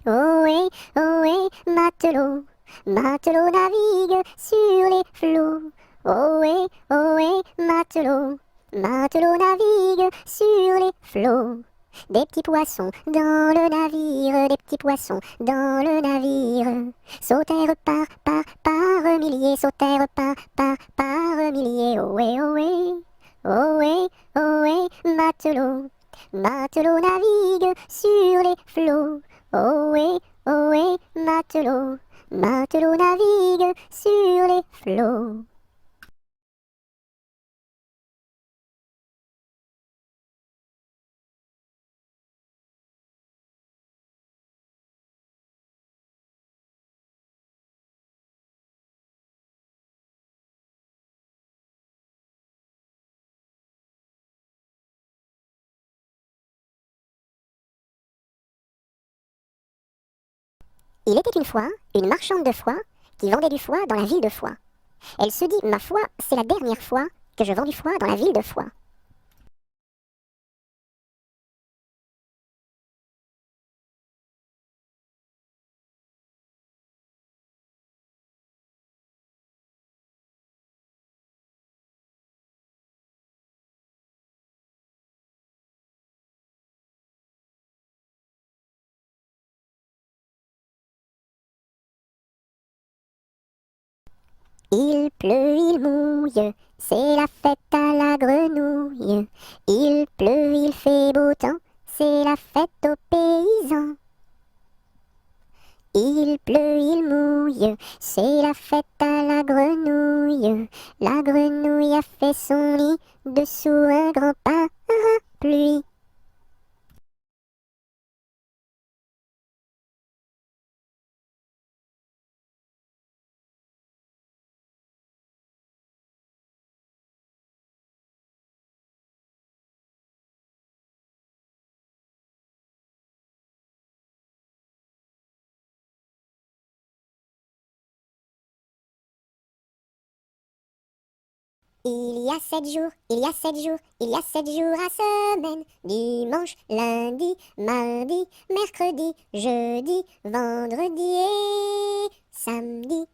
ohé, ohé, matelot. Matelot navigue sur les flots. Ohé, ohé, matelot. Matelot navigue sur les flots. Des petits poissons dans le navire, des petits poissons dans le navire. Sautèrent par milliers, sautèrent par milliers. Ohé, ohé, ohé, ohé, matelot. Matelot navigue sur les flots. Ohé, ohé, matelot. Matelot navigue sur les flots. Il était une fois une marchande de foie qui vendait du foie dans la ville de Foix. Elle se dit, ma foi, c'est la dernière fois que je vends du foie dans la ville de Foix. Il pleut, il mouille, c'est la fête à la grenouille. Il pleut, il fait beau temps, c'est la fête aux paysans. Il pleut, il mouille, c'est la fête à la grenouille. La grenouille a fait son nid dessous un grand parapluie. Il y a 7 jours, il y a 7 jours, il y a 7 jours à semaine. Dimanche, lundi, mardi, mercredi, jeudi, vendredi et samedi.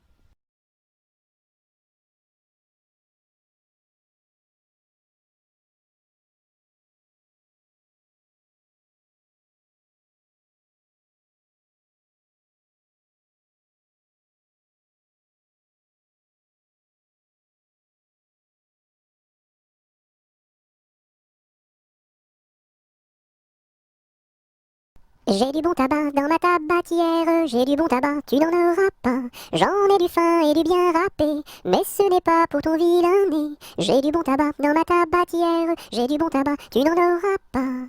J'ai du bon tabac dans ma tabatière, j'ai du bon tabac, tu n'en auras pas. J'en ai du fin et du bien râpé, mais ce n'est pas pour ton vilain nez. J'ai du bon tabac dans ma tabatière, j'ai du bon tabac, tu n'en auras pas.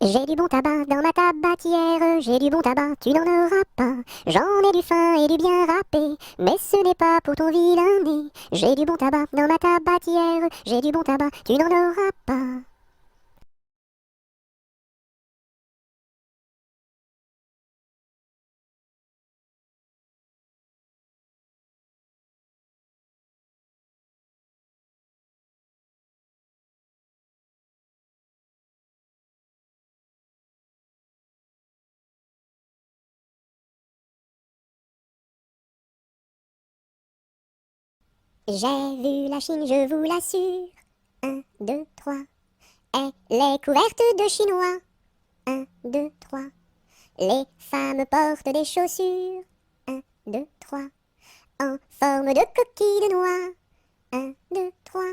J'ai du bon tabac dans ma tabatière, j'ai du bon tabac, tu n'en auras pas. J'en ai du fin et du bien râpé, mais ce n'est pas pour ton vilain nez. J'ai du bon tabac dans ma tabatière, j'ai du bon tabac, tu n'en auras pas. J'ai vu la Chine, je vous l'assure. Un, deux, trois. Elle est couverte de chinois. Un, deux, trois. Les femmes portent des chaussures. Un, deux, trois. En forme de coquille de noix. Un, deux, trois.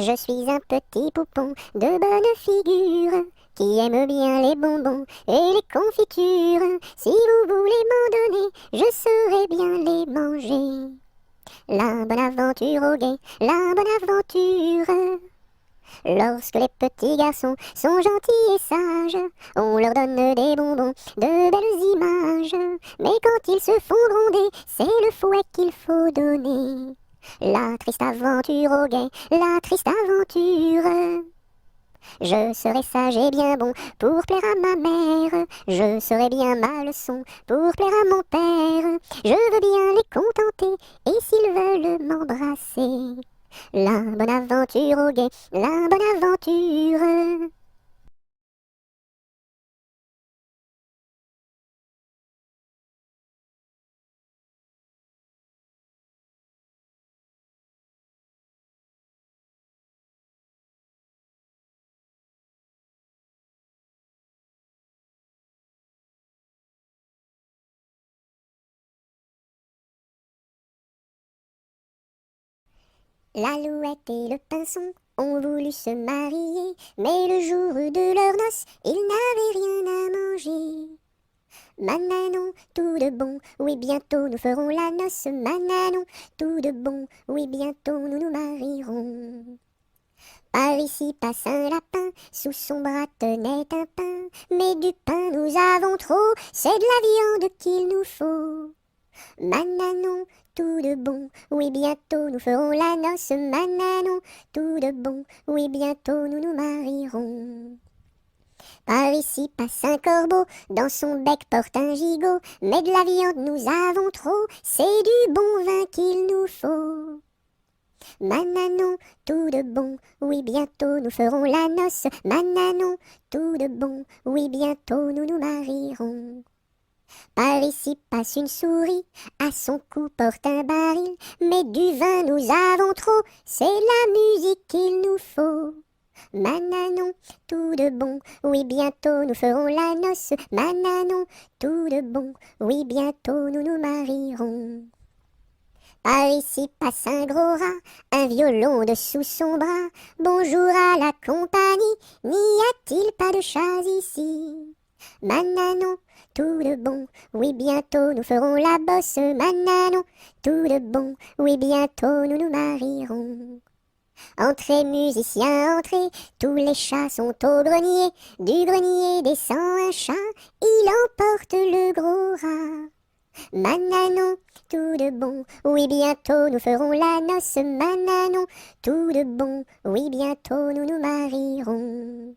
Je suis un petit poupon de bonne figure qui aime bien les bonbons et les confitures. Si vous voulez m'en donner, je saurai bien les manger. La bonne aventure au guet, la bonne aventure. Lorsque les petits garçons sont gentils et sages, on leur donne des bonbons, de belles images. Mais quand ils se font gronder, c'est le fouet qu'il faut donner. La triste aventure au guet, la triste aventure. Je serai sage et bien bon pour plaire à ma mère. Je serai bien ma leçon pour plaire à mon père. Je veux bien les contenter et s'ils veulent m'embrasser. La bonne aventure au guet, la bonne aventure. L'alouette et le pinson ont voulu se marier, mais le jour de leur noces, ils n'avaient rien à manger. Mananon, tout de bon, oui bientôt nous ferons la noce. Mananon, tout de bon, oui bientôt nous nous marierons. Par ici passe un lapin, sous son bras tenait un pain. Mais du pain nous avons trop, c'est de la viande qu'il nous faut. Mananon, tout de bon, oui bientôt nous ferons la noce. Mananon, tout de bon, oui bientôt nous nous marierons. Par ici passe un corbeau, dans son bec porte un gigot. Mais de la viande nous avons trop, c'est du bon vin qu'il nous faut. Mananon, tout de bon, oui bientôt nous ferons la noce. Mananon, tout de bon, oui bientôt nous nous marierons. Par ici passe une souris, à son cou porte un baril. Mais du vin nous avons trop, c'est la musique qu'il nous faut. Mananon, tout de bon, oui bientôt nous ferons la noce. Mananon, tout de bon, oui bientôt nous nous marierons. Par ici passe un gros rat, un violon dessous son bras. Bonjour à la compagnie, n'y a-t-il pas de chats ici? Mananon, tout de bon, oui bientôt nous ferons la bosse. Mananon, tout de bon, oui bientôt nous nous marierons. Entrez musiciens, entrez, tous les chats sont au grenier. Du grenier descend un chat, il emporte le gros rat. Mananon, tout de bon, oui bientôt nous ferons la noce. Mananon, tout de bon, oui bientôt nous nous marierons.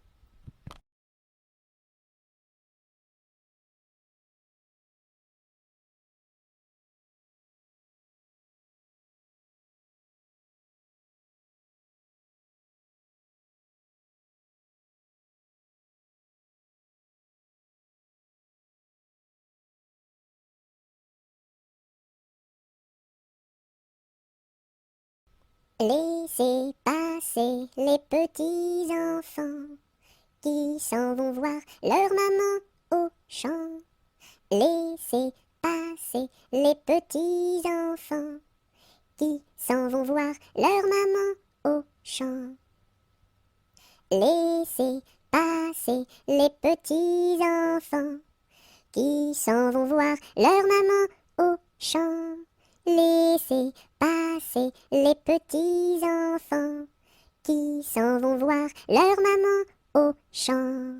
Laissez passer les petits enfants qui s'en vont voir leur maman au champ. Laissez passer les petits enfants qui s'en vont voir leur maman au champ. Laissez passer les petits enfants qui s'en vont voir leur maman au champ. Laissez passer les petits enfants qui s'en vont voir leur maman au champ.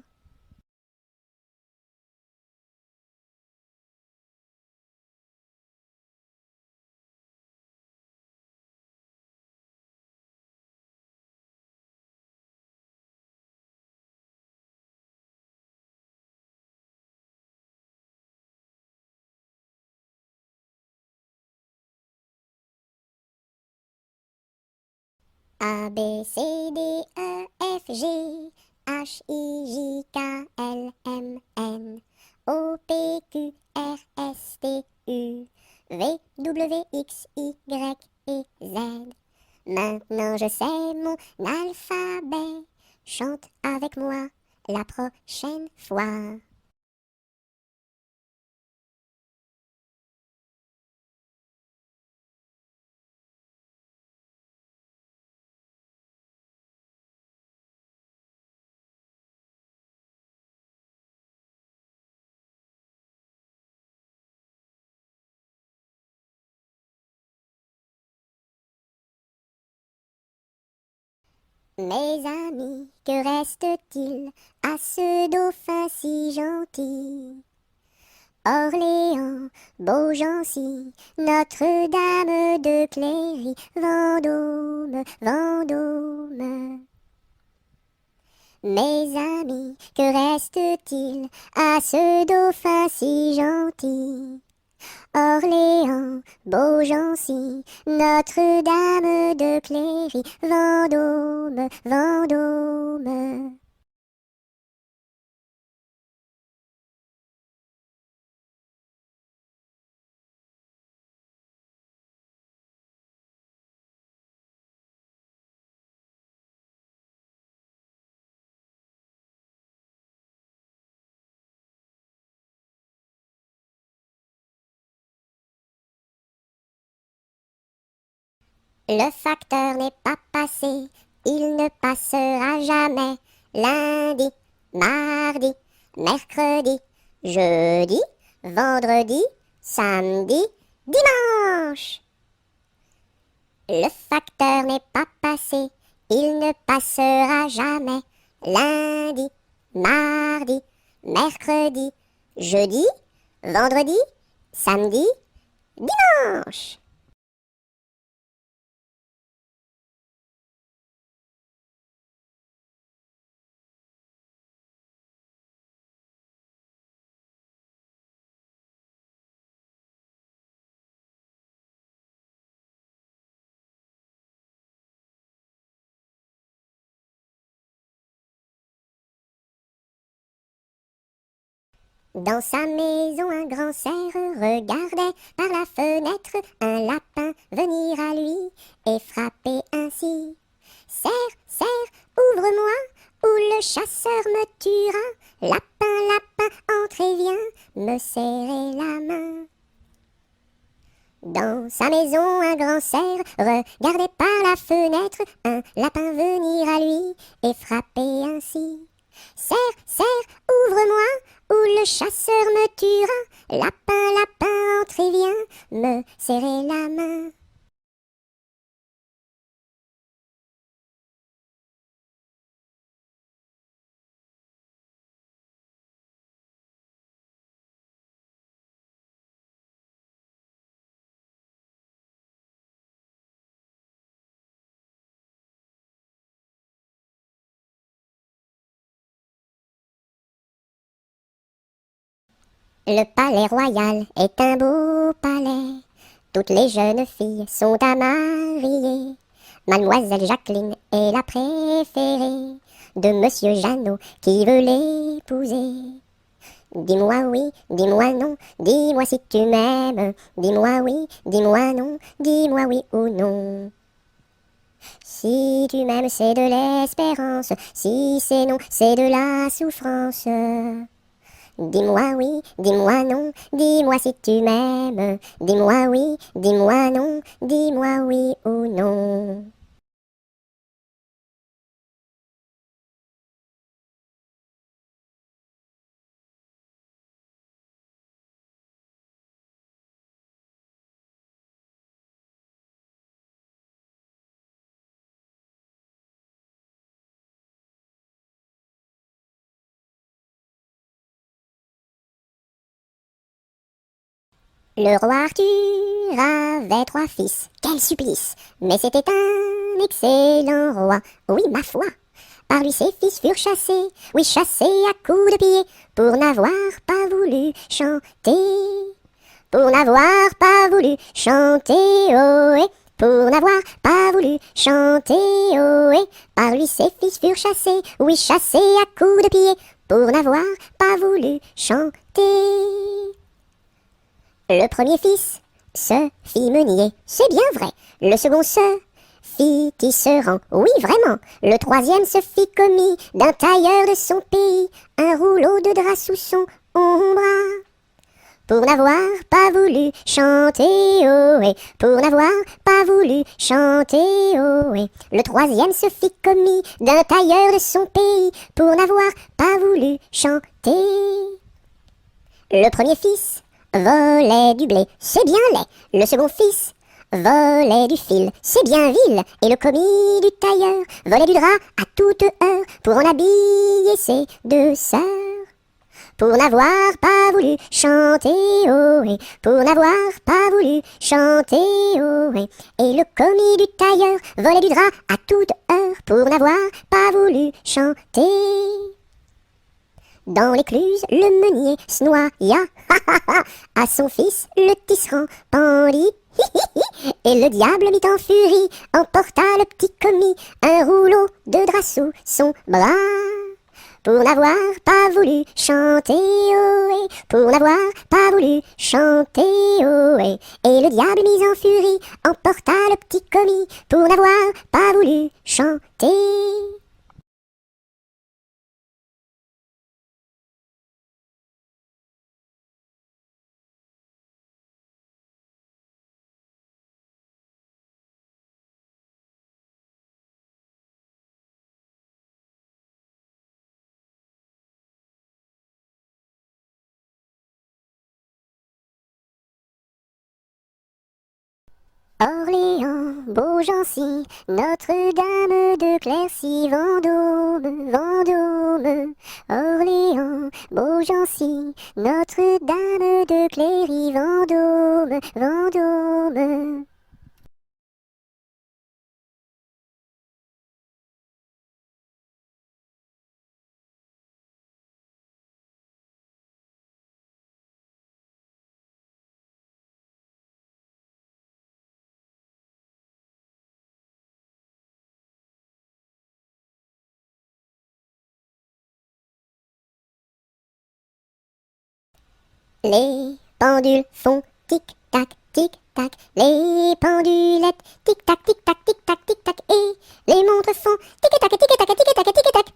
A, B, C, D, E, F, G, H, I, J, K, L, M, N, O, P, Q, R, S, T, U, V, W, X, Y et Z. Maintenant je sais mon alphabet, chante avec moi la prochaine fois. Mes amis, que reste-t-il à ce dauphin si gentil? Orléans, Beaugency, Notre-Dame de Cléry, Vendôme, Vendôme. Mes amis, que reste-t-il à ce dauphin si gentil? Orléans, Beaugency, Notre-Dame de Cléry, Vendôme, Vendôme. Le facteur n'est pas passé, il ne passera jamais. Lundi, mardi, mercredi, jeudi, vendredi, samedi, dimanche. Le facteur n'est pas passé, il ne passera jamais. Lundi, mardi, mercredi, jeudi, vendredi, samedi, dimanche. Dans sa maison, un grand cerf regardait par la fenêtre un lapin venir à lui et frapper ainsi. Cerf, cerf, ouvre-moi, ou le chasseur me tuera. Lapin, lapin, entre et viens me serrer la main. Dans sa maison, un grand cerf regardait par la fenêtre un lapin venir à lui et frapper ainsi. Cerf, cerf, ouvre-moi, ou le chasseur me tuera. Lapin, lapin, entre et viens me serrer la main. Le palais royal est un beau palais. Toutes les jeunes filles sont à marier. Mademoiselle Jacqueline est la préférée de Monsieur Jeannot qui veut l'épouser. Dis-moi oui, dis-moi non, dis-moi si tu m'aimes. Dis-moi oui, dis-moi non, dis-moi oui ou non. Si tu m'aimes, c'est de l'espérance. Si c'est non, c'est de la souffrance. Dis-moi oui, dis-moi non, dis-moi si tu m'aimes. Dis-moi oui, dis-moi non, dis-moi oui ou non. Le roi Arthur avait 3 fils, quel supplice! Mais c'était un excellent roi, oui ma foi. Par lui ses fils furent chassés, oui chassés à coups de pied, pour n'avoir pas voulu chanter. Pour n'avoir pas voulu chanter, ohé, pour n'avoir pas voulu chanter, ohé. Par lui ses fils furent chassés, oui chassés à coups de pied, pour n'avoir pas voulu chanter. Le premier fils se fit meunier, c'est bien vrai. Le second se fit tisserand, oui vraiment. Le troisième se fit commis d'un tailleur de son pays, un rouleau de drap sous son ombre. Pour n'avoir pas voulu chanter, ohé, pour n'avoir pas voulu chanter, ohé. Le troisième se fit commis d'un tailleur de son pays, pour n'avoir pas voulu chanter. Le premier fils volait du blé, c'est bien laid. Le second fils volait du fil, c'est bien vil, et le commis du tailleur volait du drap à toute heure pour en habiller ses deux sœurs. Pour n'avoir pas voulu chanter ohé, pour n'avoir pas voulu chanter ohé. Et le commis du tailleur volait du drap à toute heure pour n'avoir pas voulu chanter. Dans l'écluse, le meunier se noya, à son fils le tisserand pendit. Et le diable mit en furie, emporta le petit commis, un rouleau de drap sous son bras. Pour n'avoir pas voulu chanter ohé, pour n'avoir pas voulu chanter ohé. Et le diable mis en furie, emporta le petit commis, pour n'avoir pas voulu chanter. Orléans, Beaugency, Notre-Dame de Clercy, Vendôme, Vendôme. Orléans, Beaugency, Notre-Dame de Cléry, Vendôme, Vendôme. Les pendules font tic-tac, tic-tac, les pendulettes tic-tac, tic-tac, tic-tac, tic-tac, et les montres font tic-tac, tic-tac, tic-tac, tic-tac.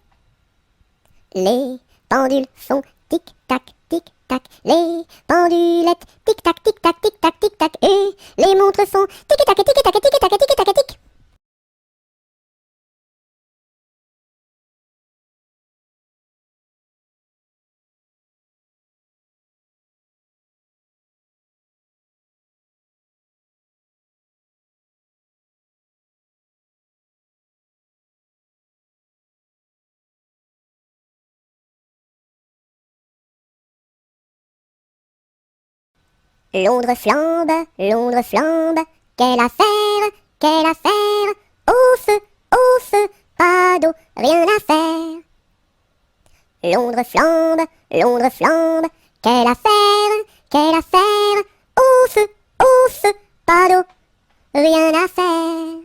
Les pendules font tic-tac, tic-tac, les pendulettes tic-tac, tic-tac, tic-tac, tic-tac, et les montres font tic-tac, tic-tac, tic-tac, tic-tac, tic. Londres flambe, quelle affaire, au feu, pas d'eau, rien à faire. Londres flambe, quelle affaire, au feu, pas d'eau, rien à faire.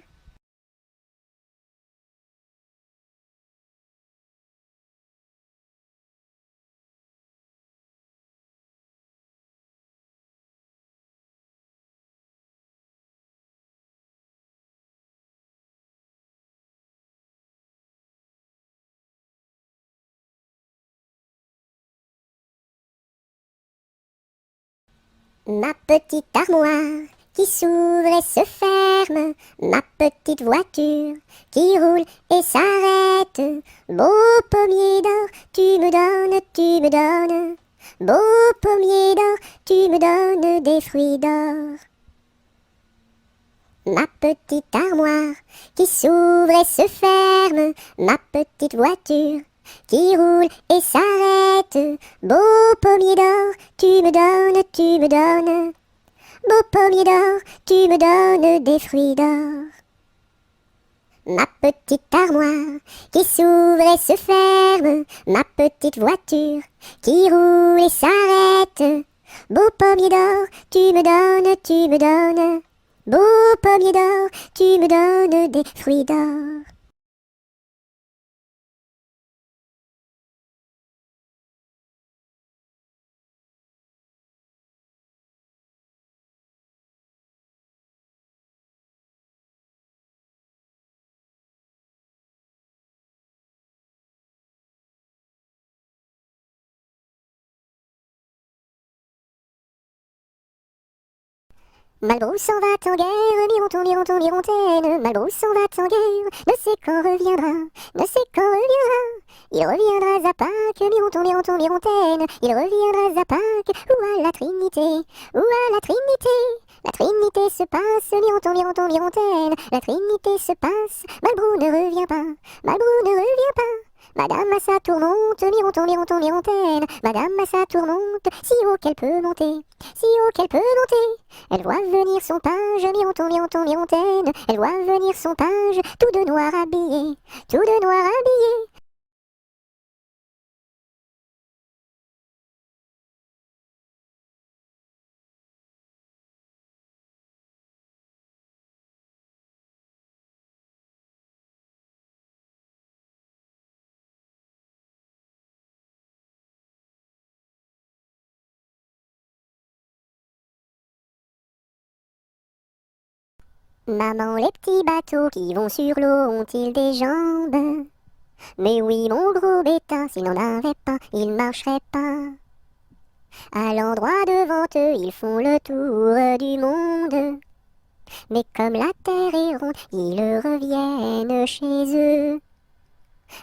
Ma petite armoire qui s'ouvre et se ferme, ma petite voiture qui roule et s'arrête. Beau pommier d'or, tu me donnes. Beau pommier d'or, tu me donnes des fruits d'or. Ma petite armoire qui s'ouvre et se ferme, ma petite voiture qui roule et s'arrête. Beau pommier d'or, tu me donnes. Beau pommier d'or, tu me donnes des fruits d'or. Ma petite armoire qui s'ouvre et se ferme, ma petite voiture qui roule et s'arrête. Beau pommier d'or, tu me donnes. Beau pommier d'or, tu me donnes des fruits d'or. Malbrousse s'en va en guerre, Mirontaine. Malbrousse s'en va en guerre, ne sait quand reviendra. Il reviendra à Pâques, Mirontaine. Il reviendra à Pâques, ou à la Trinité. La Trinité se passe, mironton, mironton, mirontaine. La Trinité se passe, Malbrou ne revient pas, Malbrou ne revient pas. Madame à sa tourmente, mironton, mironton, mirontaine. Madame à sa tourmente, si haut qu'elle peut monter, si haut qu'elle peut monter. Elle voit venir son page, mironton, mironton, mirontaine. Elle voit venir son page, tout de noir habillé, tout de noir habillé. Maman, les petits bateaux qui vont sur l'eau ont-ils des jambes? Mais oui, mon gros bétain, s'il n'en avait pas, il marcherait pas. À l'endroit devant eux, ils font le tour du monde. Mais comme la terre est ronde, ils reviennent chez eux.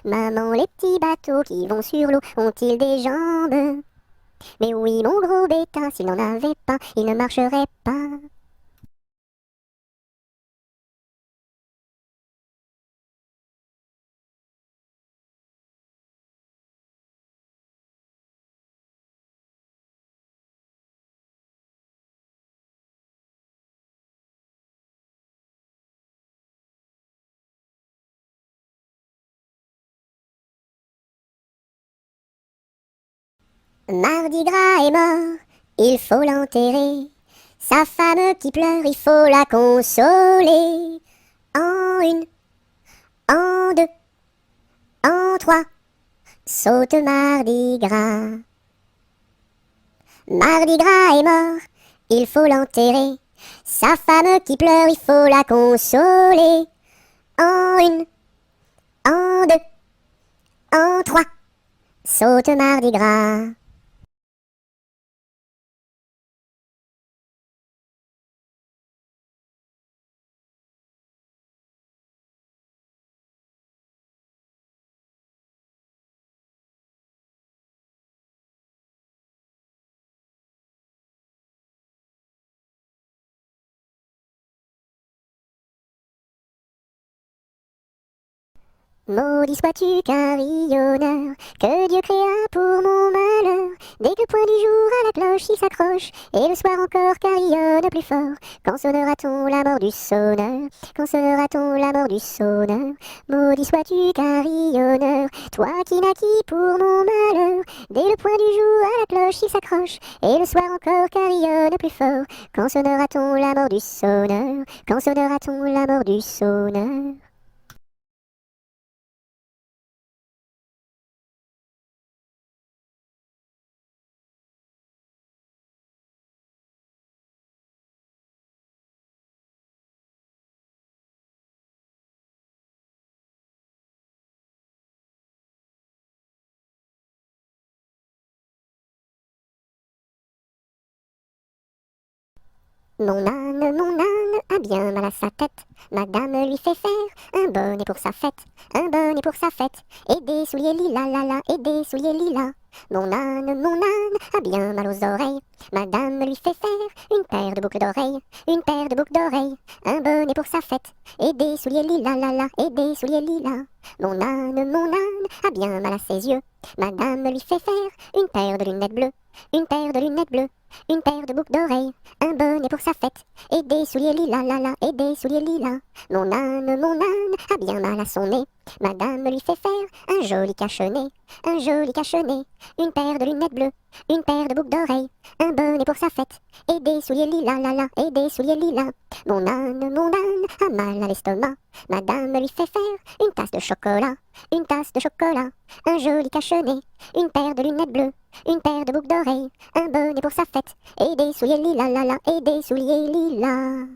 Maman, les petits bateaux qui vont sur l'eau ont-ils des jambes? Mais oui, mon gros bétain, s'il n'en avait pas, il ne marcherait pas. Mardi Gras est mort, il faut l'enterrer. Sa femme qui pleure, il faut la consoler. En une, en deux, en trois, saute Mardi Gras. Mardi Gras est mort, il faut l'enterrer. Sa femme qui pleure, il faut la consoler. En une, en deux, en trois, saute Mardi Gras. Maudit sois-tu carillonneur, que Dieu créa pour mon malheur. Dès que le point du jour à la cloche il s'accroche, et le soir encore carillonne plus fort. Quand sonnera-t-on la mort du sonneur? Quand sonnera-t-on la mort du sonneur? Maudit sois-tu carillonneur, toi qui naquis pour mon malheur. Dès le point du jour à la cloche il s'accroche, et le soir encore carillonne plus fort. Quand sonnera-t-on la mort du sonneur? Quand sonnera-t-on la mort du sonneur? Mon âne a bien mal à sa tête. Madame lui fait faire un bonnet pour sa fête, un bonnet pour sa fête, et des souliers lilas, la la, et des souliers lilas. Mon âne a bien mal aux oreilles. Madame lui fait faire une paire de boucles d'oreilles, une paire de boucles d'oreilles, un bonnet pour sa fête, et des souliers lilas, la la, et des souliers lilas. Mon âne a bien mal à ses yeux. Madame lui fait faire une paire de lunettes bleues, une paire de lunettes bleues, une paire de boucles d'oreilles, un bonnet pour sa fête, et des souliers lilas, la la, et des souliers lilas. Mon âne a bien mal à son nez. Madame lui fait faire un joli cache-nez, un joli cache-nez, une paire de lunettes bleues, une paire de boucles d'oreilles, un bonnet pour sa fête, et des souliers lilas, la la, et des souliers lilas. Mon âne a mal à l'estomac. Madame lui fait faire une tasse de chocolat, une tasse de chocolat, un joli cache-nez, une paire de lunettes bleues, une paire de boucles d'oreilles, un bonnet pour sa fête, et des souliers lilas, la la, et des souliers lilas.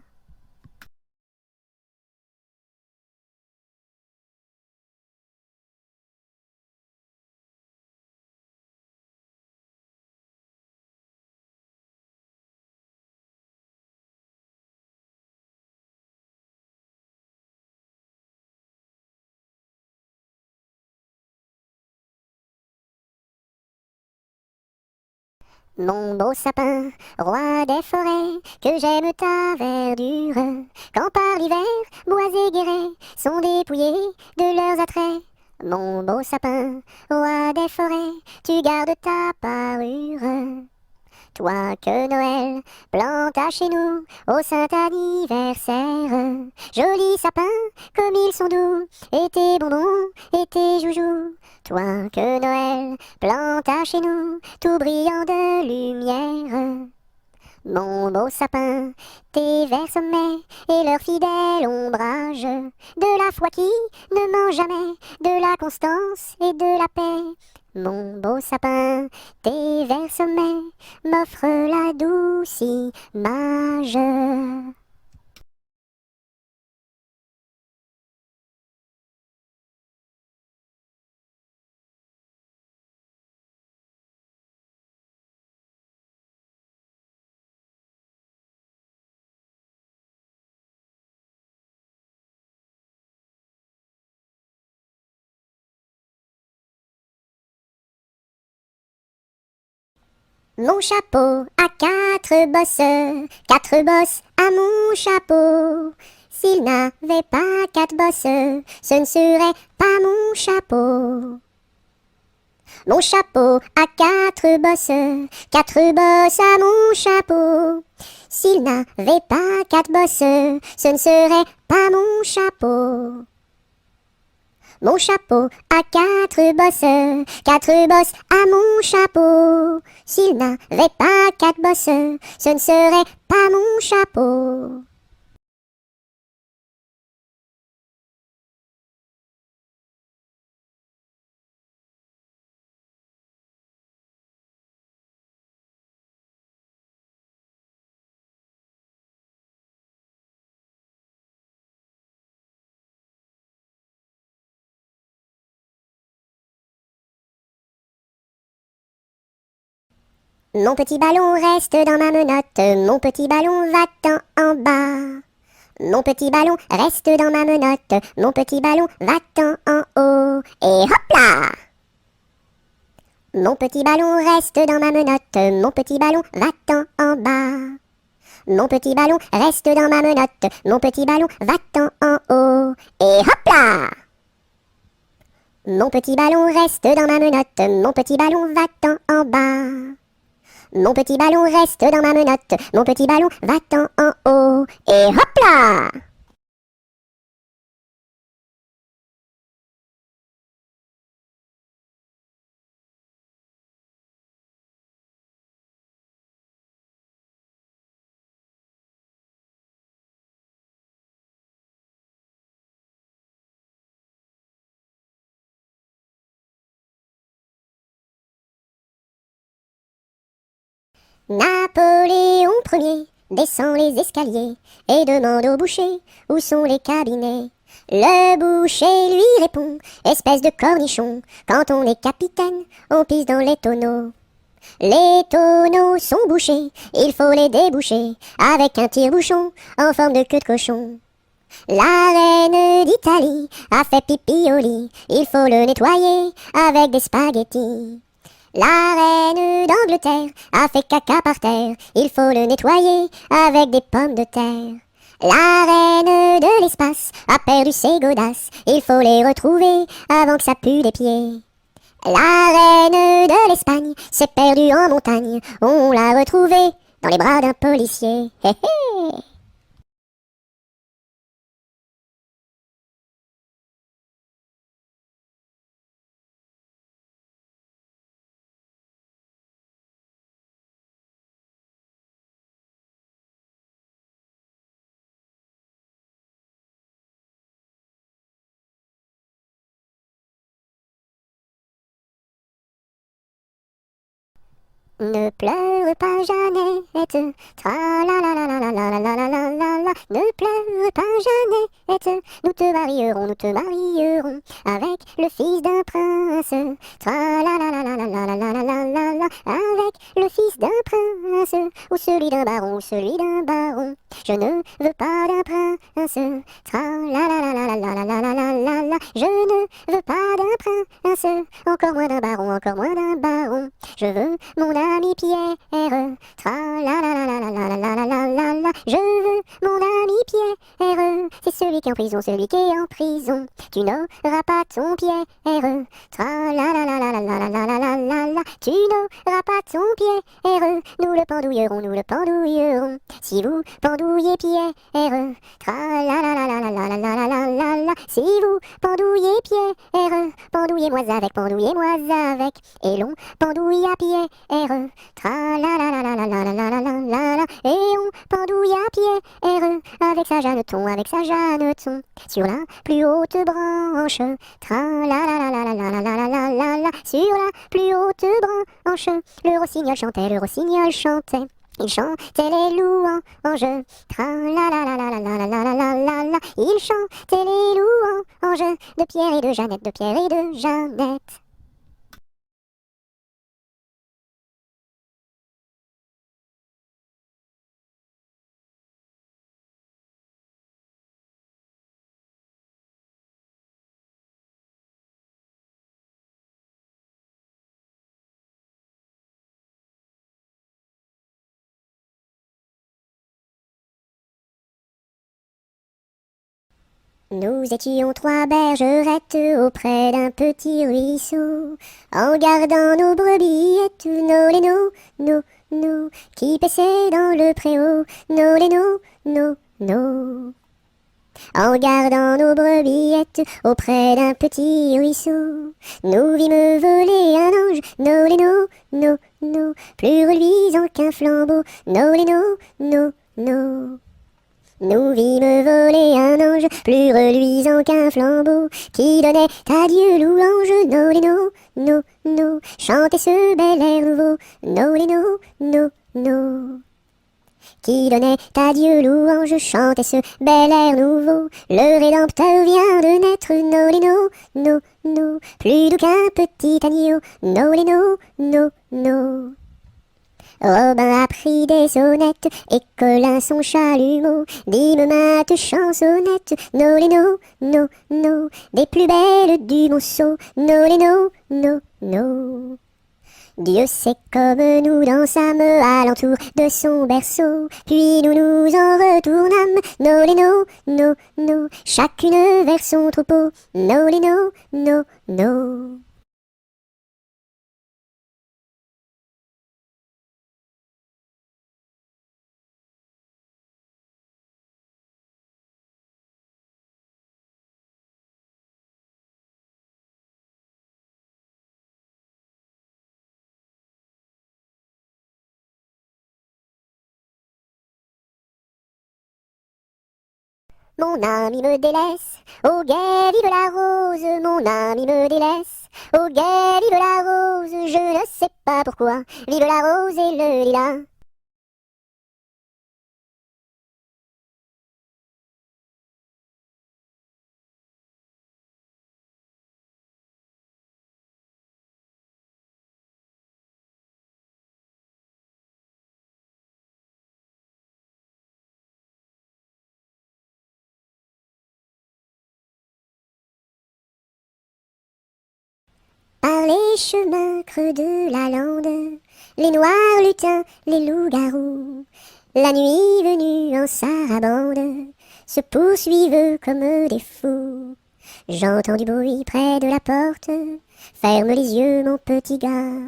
Mon beau sapin, roi des forêts, que j'aime ta verdure, quand par l'hiver, bois et guérets sont dépouillés de leurs attraits. Mon beau sapin, roi des forêts, tu gardes ta parure. Toi que Noël planta chez nous au saint anniversaire. Joli sapin, comme ils sont doux, et tes bonbons, et tes joujoux. Toi que Noël planta chez nous, tout brillant de lumière. Mon beau sapin, tes verts sommets et leur fidèle ombrage, de la foi qui ne ment jamais, de la constance et de la paix. Mon beau sapin, tes verts sommets m'offrent la douce image. Mon chapeau a quatre bosses à mon chapeau. S'il n'avait pas quatre bosses, ce ne serait pas mon chapeau. Mon chapeau a quatre bosses à mon chapeau. S'il n'avait pas quatre bosses, ce ne serait pas mon chapeau. Mon chapeau a quatre bosses à mon chapeau. S'il n'avait pas quatre bosses, ce ne serait pas mon chapeau. Mon petit ballon reste dans ma menotte, mon petit ballon va-t'en en bas. Mon petit ballon reste dans ma menotte, mon petit ballon va-t'en en haut. Et hop là! Mon petit ballon reste dans ma menotte, mon petit ballon va-t'en en bas. Mon petit ballon reste dans ma menotte, mon petit ballon va-t'en en haut. Et hop là! Mon petit ballon reste dans ma menotte, mon petit ballon va-t'en en bas. Mon petit ballon reste dans ma menotte, mon petit ballon va-t'en en haut. Et hop là! Napoléon Ier descend les escaliers et demande au boucher où sont les cabinets. Le boucher lui répond, espèce de cornichon, quand on est capitaine, on pisse dans les tonneaux. Les tonneaux sont bouchés, il faut les déboucher avec un tire-bouchon en forme de queue de cochon. La reine d'Italie a fait pipi au lit, il faut le nettoyer avec des spaghettis. La reine d'Angleterre a fait caca par terre, il faut le nettoyer avec des pommes de terre. La reine de l'espace a perdu ses godasses, il faut les retrouver avant que ça pue des pieds. La reine de l'Espagne s'est perdue en montagne, on l'a retrouvée dans les bras d'un policier. Hé hé! Ne pleure pas Jeannette, tra la la la la la la la la la la la la. Ne pleure pas Jeannette, nous te marierons avec le fils d'un prince. Tra la la la la la la la la la la la la. Avec le fils d'un prince, ou celui d'un baron, ou celui d'un baron. Je ne veux pas d'un prince, tra la la la la la la la la la la la. Je ne veux pas d'un prince, encore moins d'un baron, encore moins d'un baron. Je veux mon ami Pierre. Tra-la-la-la-la-la-la-la-la-la-la. Je veux mon ami Pierre. C'est celui qui est en prison, celui qui est en prison. Tu n'auras pas ton Pierre. Tra-la-la-la-la-la-la-la-la-la-la. Tu n'auras pas ton Pierre. Nous le pendouillerons, nous le pendouillerons. Si vous pendouillez Pierre. Tra-la-la-la-la-la-la-la-la-la-la. Si vous pendouillez Pierre. Pendouillez-moi avec. Et l'on pendouille à Pierre. Tra-la-la-la-la-la-la-la-la-la-la. Et on pendouille à Pierre. Avec sa Jeanneton. Sur la plus haute branche. Tra-la-la-la-la-la-la-la-la-la-la. Sur la plus haute branche. Le rossignol chantait. Il chantait les louanges. Tra-la-la-la-la-la-la-la-la-la-la. Il chantait les louanges de Pierre et de Jeannette. Nous étions trois bergerettes auprès d'un petit ruisseau, en gardant nos brebillettes, nos lénos, nos, qui paissaient dans le préau, nos lénos, nos. En gardant nos brebillettes auprès d'un petit ruisseau, nous vîmes voler un ange, nos lénos, nos, plus reluisant qu'un flambeau, nos lénos, nos. Nous vîmes voler un ange, plus reluisant qu'un flambeau, qui donnait à Dieu louange, nos lénos, nos, chantez ce bel air nouveau, nos lénos, nos. Qui donnait à Dieu louange, chantez ce bel air nouveau, le Rédempteur vient de naître, nos lénos, nos, plus doux qu'un petit agneau, nos lénos, nos. Robin a pris des sonnettes, et Colin son chalumeau, dîme mate chansonnette, nos lénos, nos, des plus belles du monceau, nos lénos, nos. Dieu sait comme nous dansâmes alentour de son berceau, puis nous nous en retournâmes, nos lénos, nos, chacune vers son troupeau, nos lénos, nos. Mon ami me délaisse, au guet vive la rose, mon ami me délaisse, au guet vive la rose, je ne sais pas pourquoi, vive la rose et le lilas. Par les chemins creux de la lande, les noirs lutins, les loups-garous, la nuit venue en sarabande, se poursuivent comme des fous. J'entends du bruit près de la porte, ferme les yeux mon petit gars,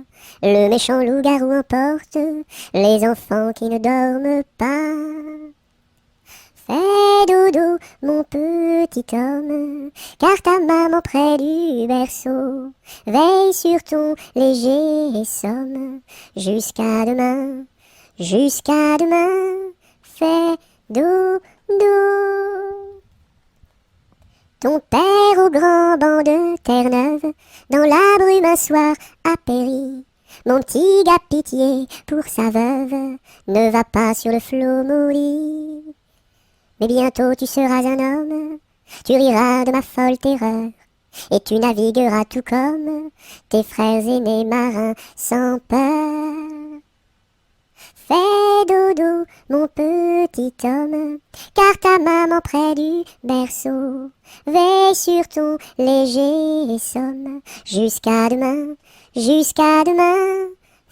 le méchant loup-garou emporte les enfants qui ne dorment pas. Fais dodo, mon petit homme, car ta maman près du berceau veille sur ton léger somme. Jusqu'à demain, fais dodo. Ton père au grand banc de Terre-Neuve, dans la brume un soir a péri. Mon petit gars pitié pour sa veuve, ne va pas sur le flot maudit. Mais bientôt tu seras un homme, tu riras de ma folle terreur, et tu navigueras tout comme tes frères aînés marins sans peur. Fais dodo, mon petit homme, car ta maman près du berceau veille sur ton léger somme. Jusqu'à demain,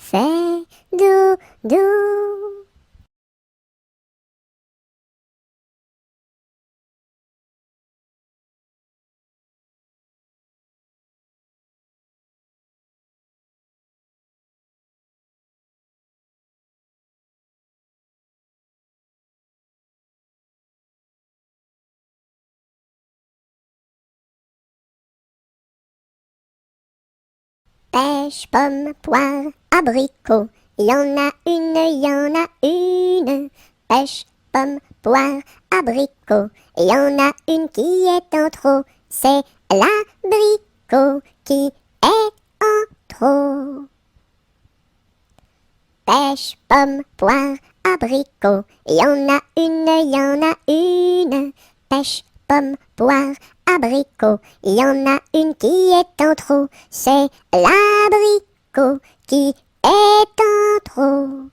fais dodo. Pêche, pomme, poire, abricot, y en a une, y en a une. Pêche, pomme, poire, abricot, y en a une qui est en trop. C'est l'abricot qui est en trop. Pêche, pomme, poire, abricot, y en a une, y en a une. Pêche, pomme, poire, abricot, y en a une qui est en trop. C'est l'abricot qui est en trop.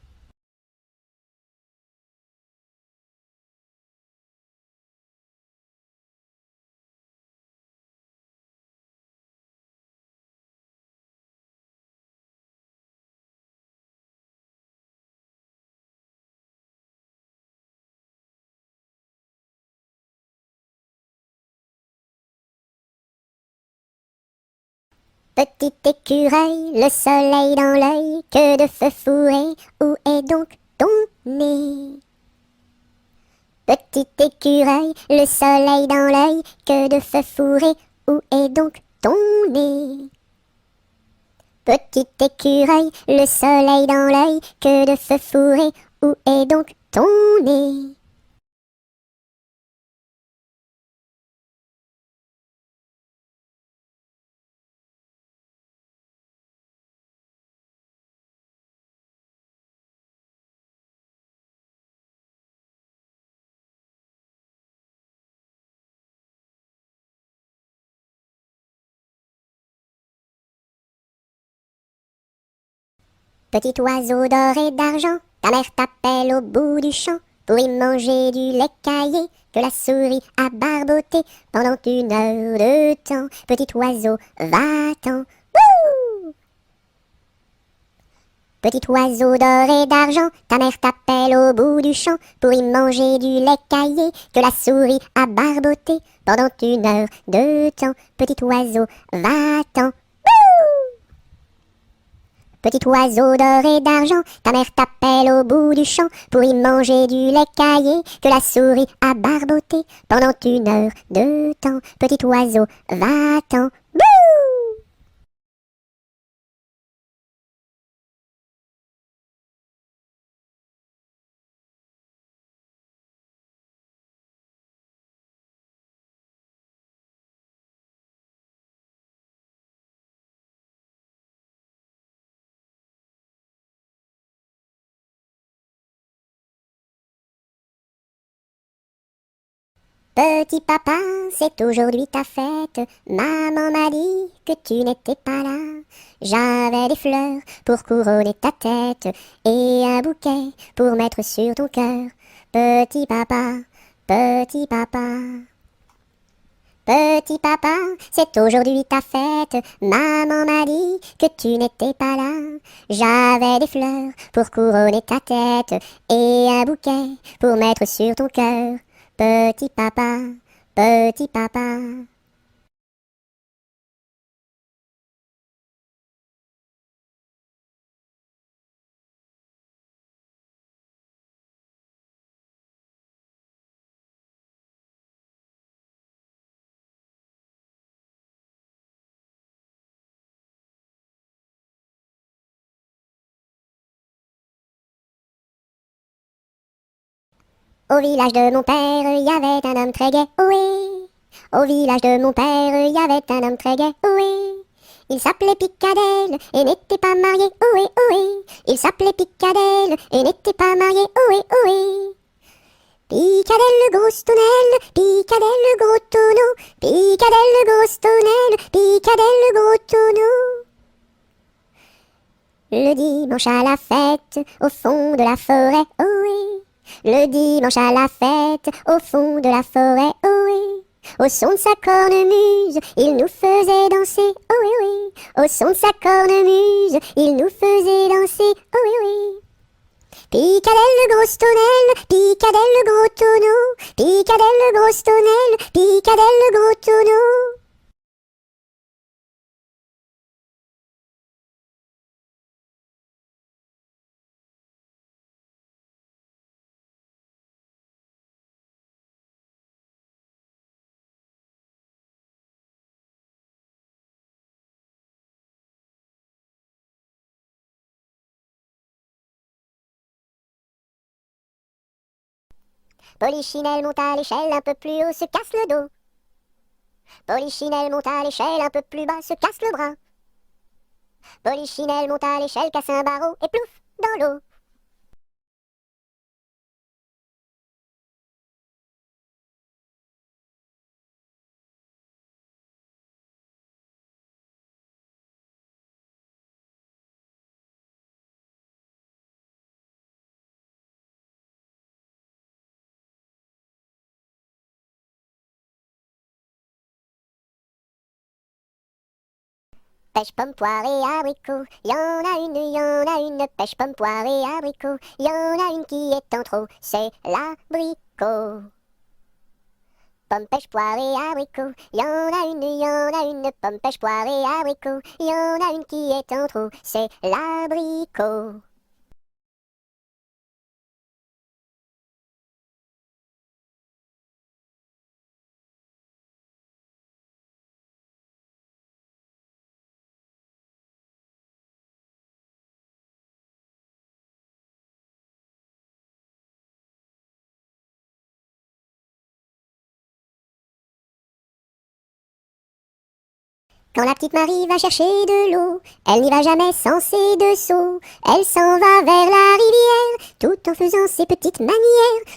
Petit écureuil, le soleil dans l'œil, que de feu fourré, où est donc ton nez? Petit écureuil, le soleil dans l'œil, que de feu fourré, où est donc ton nez? Petit écureuil, le soleil dans l'œil, que de feu fourré, où est donc ton nez? Petit oiseau d'or et d'argent, ta mère t'appelle au bout du champ pour y manger du lait caillé que la souris a barboté pendant 1 heure de temps. Petit oiseau, va-t'en. Wouh! Petit oiseau d'or et d'argent, ta mère t'appelle au bout du champ pour y manger du lait caillé que la souris a barboté pendant 1 heure de temps. Petit oiseau, va-t'en. Petit oiseau d'or et d'argent, ta mère t'appelle au bout du champ pour y manger du lait caillé que la souris a barboté pendant 1 heure de temps. Petit oiseau, va-t'en. Bouh! Petit papa, c'est aujourd'hui ta fête. Maman m'a dit que tu n'étais pas là. J'avais des fleurs pour couronner ta tête et un bouquet pour mettre sur ton cœur. Petit papa, petit papa. Petit papa, c'est aujourd'hui ta fête. Maman m'a dit que tu n'étais pas là. J'avais des fleurs pour couronner ta tête et un bouquet pour mettre sur ton cœur. Petit papa, petit papa. Au village de mon père, il y avait un homme très gai, oui. Au village de mon père, il y avait un homme très gai, oui. Il s'appelait Picadelle et n'était pas marié, oui, oui. Il s'appelait Picadelle et n'était pas marié, oui, oui. Picadelle le gros tonnelle, Picadelle le gros tonneau, Picadelle le gros tonnelle, Picadelle le gros tonneau. Le dimanche à la fête, au fond de la forêt, oh oui. Le dimanche à la fête, au fond de la forêt, oh oui. Au son de sa cornemuse, il nous faisait danser, oh oui oui. Au son de sa cornemuse, il nous faisait danser, oh oui oui. Picadelle le gros tonnelle, Picadelle le gros tonneau, Picadelle le gros tonnelle, Picadelle le gros tonneau. Polichinelle monte à l'échelle, un peu plus haut, se casse le dos. Polichinelle monte à l'échelle, un peu plus bas, se casse le bras. Polichinelle monte à l'échelle, casse un barreau et plouf, dans l'eau. Pêche, pomme, poire et abricot, y en a une, pêche, pomme, poire et abricot, y en a une qui est en trop, c'est l'abricot. Pomme, pêche, poire et abricot, y en a une, pomme, pêche, poire et abricot, y en a une qui est en trop, c'est l'abricot. Quand la petite Marie va chercher de l'eau, elle n'y va jamais sans ses deux seaux. Elle s'en va vers la rivière, tout en faisant ses petites manières.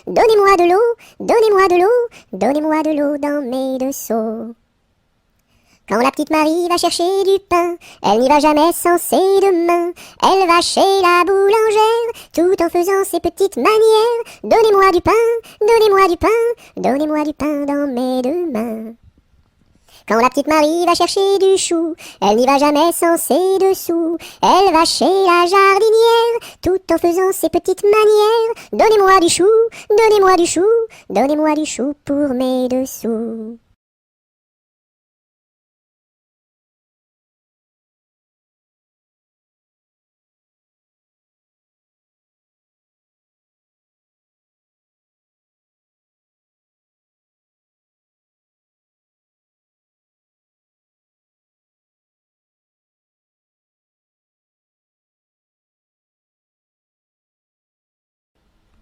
Donnez-moi de l'eau, donnez-moi de l'eau, donnez-moi de l'eau dans mes deux seaux. Quand la petite Marie va chercher du pain, elle n'y va jamais sans ses deux mains. Elle va chez la boulangère, tout en faisant ses petites manières. Donnez-moi du pain, donnez-moi du pain, donnez-moi du pain dans mes deux mains. Quand la petite Marie va chercher du chou, elle n'y va jamais sans ses dessous. Elle va chez la jardinière, tout en faisant ses petites manières. Donnez-moi du chou, donnez-moi du chou, donnez-moi du chou pour mes dessous.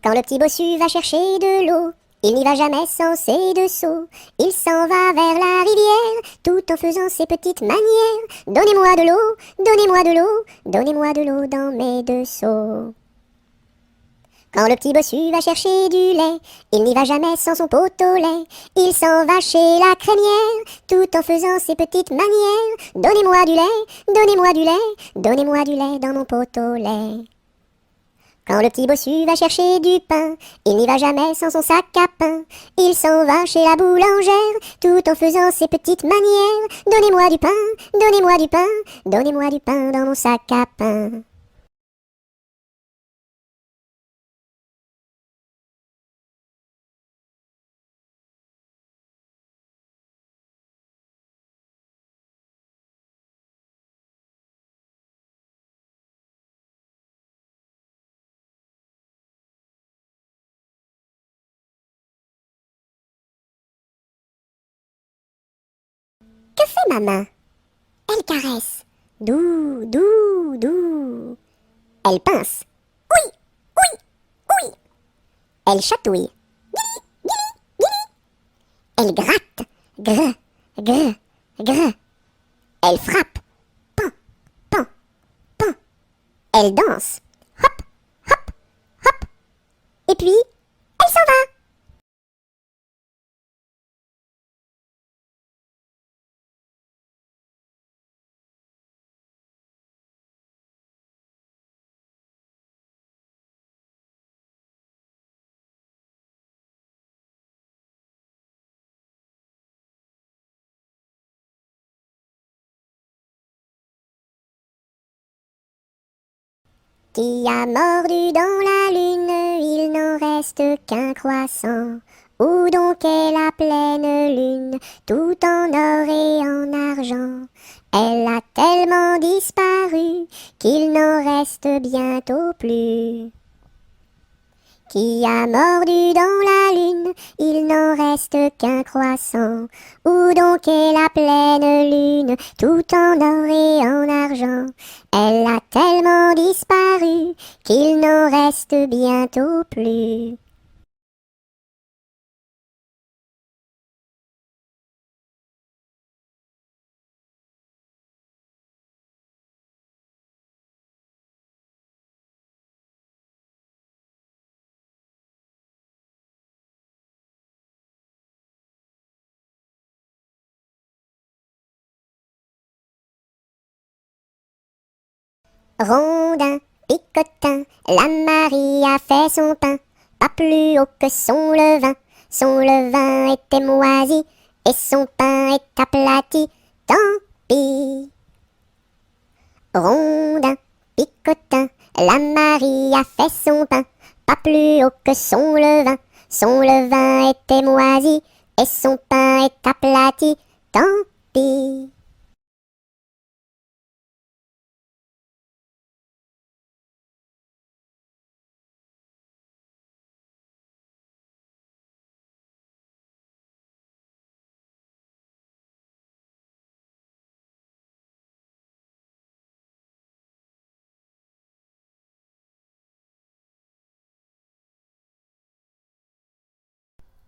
Quand le petit bossu va chercher de l'eau, il n'y va jamais sans ses deux seaux. Il s'en va vers la rivière, tout en faisant ses petites manières. Donnez-moi de l'eau, donnez-moi de l'eau, donnez-moi de l'eau dans mes deux seaux. Quand le petit bossu va chercher du lait, il n'y va jamais sans son pot au lait. Il s'en va chez la crémière, tout en faisant ses petites manières. Donnez-moi du lait, donnez-moi du lait, donnez-moi du lait dans mon pot au lait. Quand le petit bossu va chercher du pain, il n'y va jamais sans son sac à pain. Il s'en va chez la boulangère, tout en faisant ses petites manières. Donnez-moi du pain, donnez-moi du pain, donnez-moi du pain dans mon sac à pain. Que fait ma main? Elle caresse. Doux, doux, doux. Elle pince. Oui, oui, oui. Elle chatouille. Elle gratte. Gr, gr, gr. Elle frappe. Pan, pan, pan. Elle danse. Hop, hop, hop. Et puis, elle s'en va. Qui a mordu dans la lune, il n'en reste qu'un croissant. Où donc est la pleine lune, tout en or et en argent? Elle a tellement disparu qu'il n'en reste bientôt plus. Qui a mordu dans la lune, il n'en reste qu'un croissant. Où donc est la pleine lune, tout en or et en argent? Elle a tellement disparu qu'il n'en reste bientôt plus. Rondin, picotin, la Marie a fait son pain, pas plus haut que son levain. Son levain était moisi, et son pain est aplati, tant pis. Rondin, picotin, la Marie a fait son pain, pas plus haut que son levain. Son levain était moisi, et son pain est aplati, tant pis.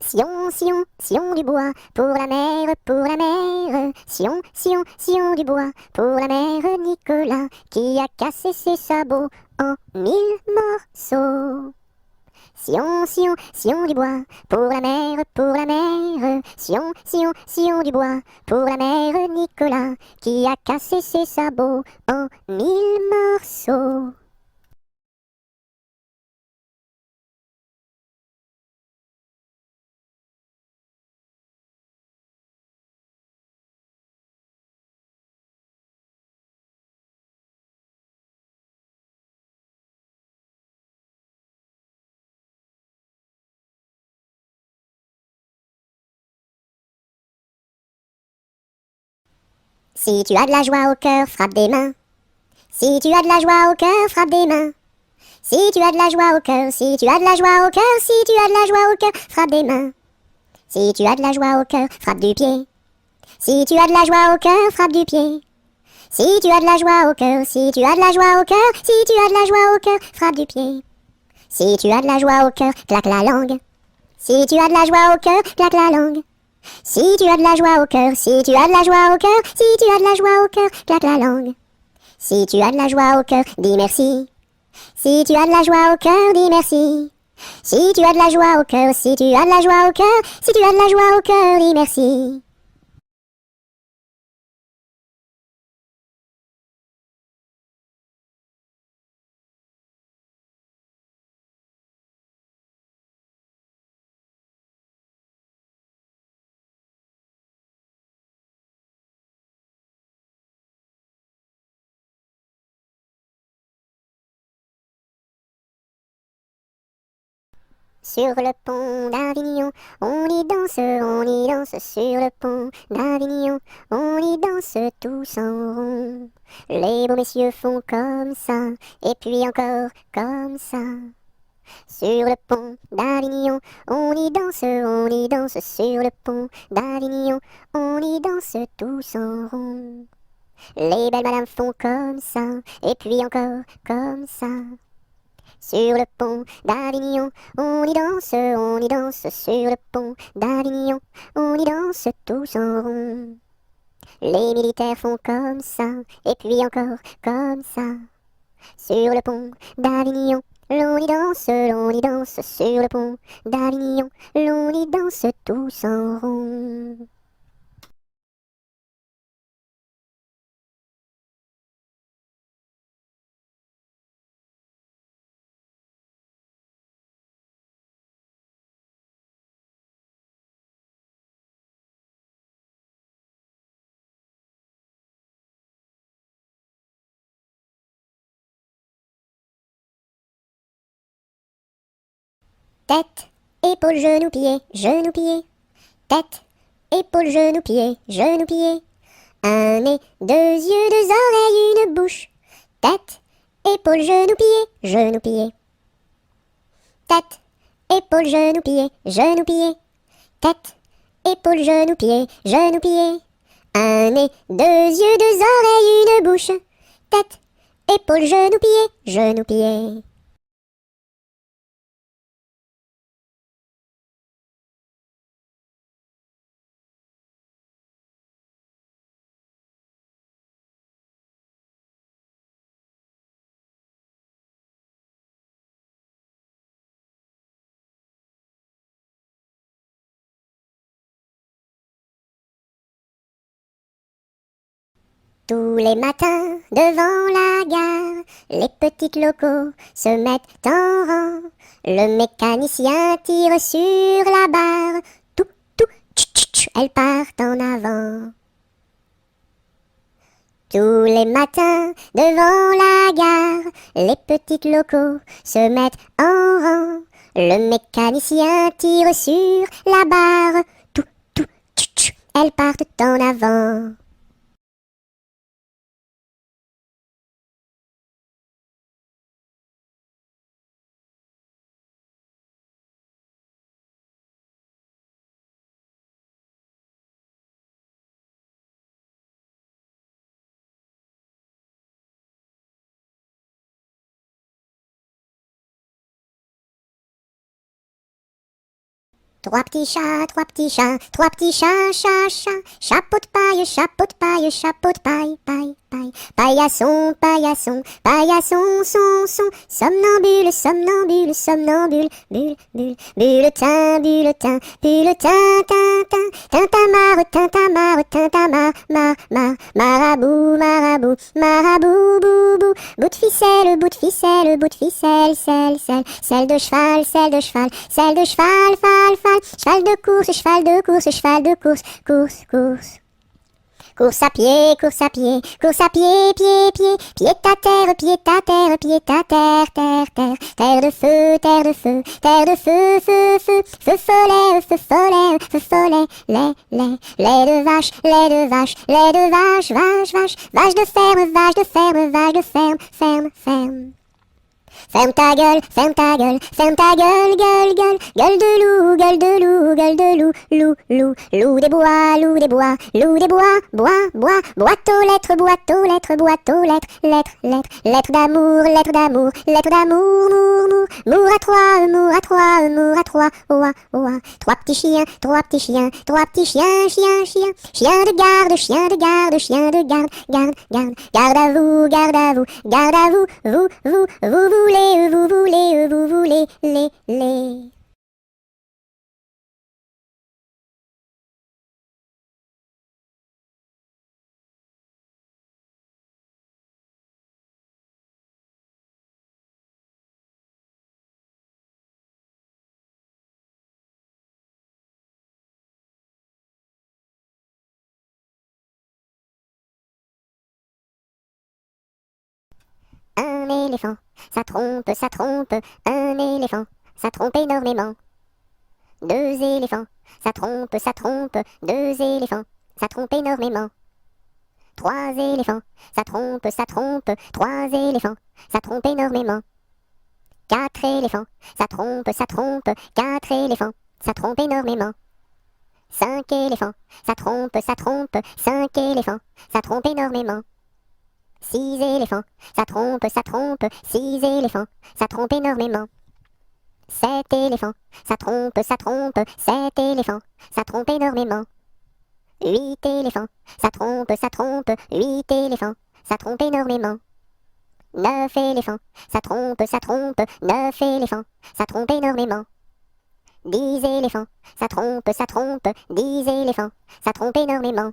Sion, Sion, Sion du bois, pour la mer, pour la mer. Sion, Sion, Sion du bois, pour la mère Nicolas, qui a cassé ses sabots en 1000 morceaux. Sion, Sion, Sion du bois, pour la mer, pour la mer. Sion, Sion, Sion du bois, pour la mère Nicolas, qui a cassé ses sabots en 1000 morceaux. Si tu as de la joie au cœur, frappe des mains. Si tu as de la joie au cœur, frappe des mains. Si tu as de la joie au cœur, si tu as de la joie au cœur, si tu as de la joie au cœur, frappe des mains. Si tu as de la joie au cœur, frappe du pied. Si tu as de la joie au cœur, frappe du pied. Si tu as de la joie au cœur, si tu as de la joie au cœur, si tu as de la joie au cœur, frappe du pied. Si tu as de la joie au cœur, claque la langue. Si tu as de la joie au cœur, claque la langue. Si tu as de la joie au cœur, si tu as de la joie au cœur, si tu as de la joie au cœur, claque la langue. Si tu as de la joie au cœur, dis merci. Si tu as de la joie au cœur, dis merci. Si tu as de la joie au cœur, si tu as de la joie au cœur, si tu as de la joie au cœur, dis merci. Sur le pont d'Avignon, on y danse sur le pont d'Avignon, on y danse tous en rond. Les beaux messieurs font comme ça, et puis encore comme ça. Sur le pont d'Avignon, on y danse sur le pont d'Avignon, on y danse tous en rond. Les belles madames font comme ça, et puis encore comme ça. Sur le pont d'Avignon, on y danse sur le pont d'Avignon, on y danse tous en rond. Les militaires font comme ça, et puis encore comme ça. Sur le pont d'Avignon, l'on y danse sur le pont d'Avignon, l'on y danse tous en rond. Tête, épaule, genou, pied, genou, pied. Tête, épaule, genou, pied, genou, pied. Un nez, deux yeux, deux oreilles, une bouche. Tête, épaule, genou, pied, genou, pied. Tête, épaule, genou, pied, genou, pied. Tête, épaule, genou, pied, genou, pied. Un nez, deux yeux, deux oreilles, une bouche. Tête, épaule, genou, pied, genou, pied. Tous les matins, devant la gare, les petites locaux se mettent en rang. Le mécanicien tire sur la barre. Tout, tout, tch, elles partent en avant. Tous les matins, devant la gare, les petites locaux se mettent en rang. Le mécanicien tire sur la barre. Tout, tout, tch, elles partent en avant. Trois petits chats, trois petits chats, trois petits chats, chat, chat. Chapeau de paille, chapeau de paille, chapeau de paille, paille, paille. Paillasson, paillasson, paillasson, son. Somnambule, somnambule, somnambule, bulle, bulle. Bulletin, bulletin, bulletin, tintin. Tintamarre, tintamarre, tintamarre, mar. Marabout, marabout, marabout, boubou. Bout de ficelle, bout de ficelle, bout de ficelle, selle. Selle de cheval, selle de cheval, selle de cheval, fal. Cheval de course, cheval de course, cheval de course, course. Course à pied, course à pied, course à pied, pied. Pied à terre, pied à terre, pied à terre. Terre de feu, terre de feu, terre de feu, feu. Feu follet, feu follet, feu follet. Lait de vache, lait de vache, lait de vache. Vache de ferme, vache de ferme, vache de ferme. Ferme ta gueule, ferme ta gueule, ferme ta gueule, gueule de loup, gueule de loup, gueule de loup, loup des bois, loup des bois, loup des bois, boîte aux lettres, lettres d'amour, mour à trois, oua, trois petits chiens, chien de garde, garde à vous, vous voulez, les. Un éléphant, ça trompe, un éléphant, ça trompe énormément. Deux éléphants, ça trompe, deux éléphants, ça trompe énormément. Trois éléphants, ça trompe, trois éléphants, ça trompe énormément. Quatre éléphants, ça trompe, quatre éléphants, ça trompe énormément. Cinq éléphants, ça trompe, cinq éléphants, ça trompe énormément. Six éléphants, ça trompe, six éléphants, ça trompe énormément. Sept éléphants, ça trompe, sept éléphants, ça trompe énormément. Huit éléphants, ça trompe, huit éléphants, ça trompe énormément. Neuf éléphants, ça trompe, neuf éléphants, ça trompe énormément. 10 éléphants, ça trompe, 10 éléphants, ça trompe énormément.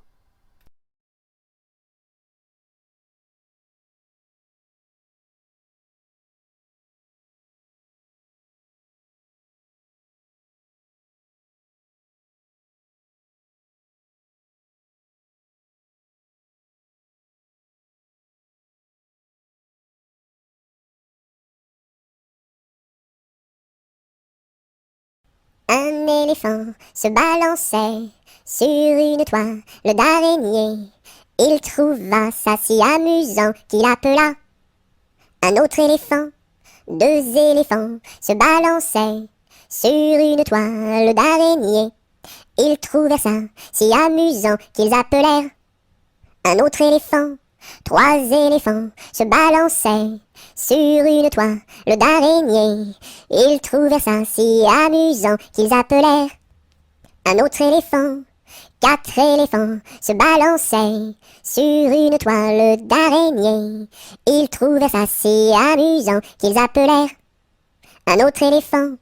Un éléphant se balançait sur une toile d'araignée. Il trouva ça si amusant qu'il appela un autre éléphant. Deux éléphants se balançaient sur une toile d'araignée. Ils trouvèrent ça si amusant qu'ils appelèrent un autre éléphant. Trois éléphants se balançaient sur une toile d'araignée. Ils trouvèrent ça si amusant qu'ils appelèrent un autre éléphant. Quatre éléphants se balançaient sur une toile d'araignée. Ils trouvèrent ça si amusant qu'ils appelèrent un autre éléphant.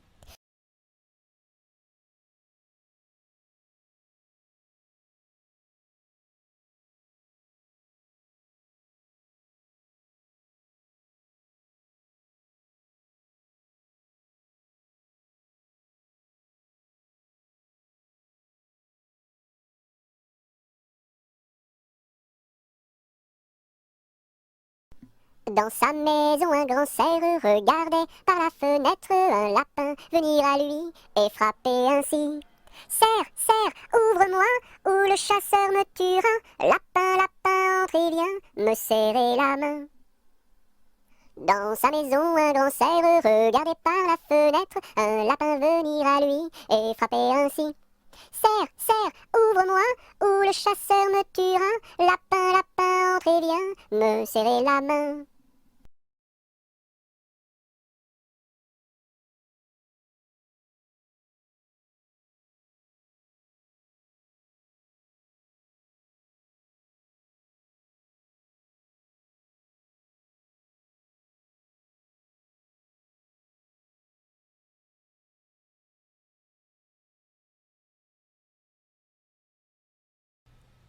Dans sa maison, un grand cerf regardait par la fenêtre un lapin venir à lui et frapper ainsi. Cerf, cerf, ouvre-moi, ou le chasseur me tuera. Lapin, lapin, entre et viens me serrer la main. Dans sa maison, un grand cerf regardait par la fenêtre un lapin venir à lui et frapper ainsi. Cerf, cerf, ouvre-moi, ou le chasseur me tuera. Lapin, lapin, entre et viens me serrer la main.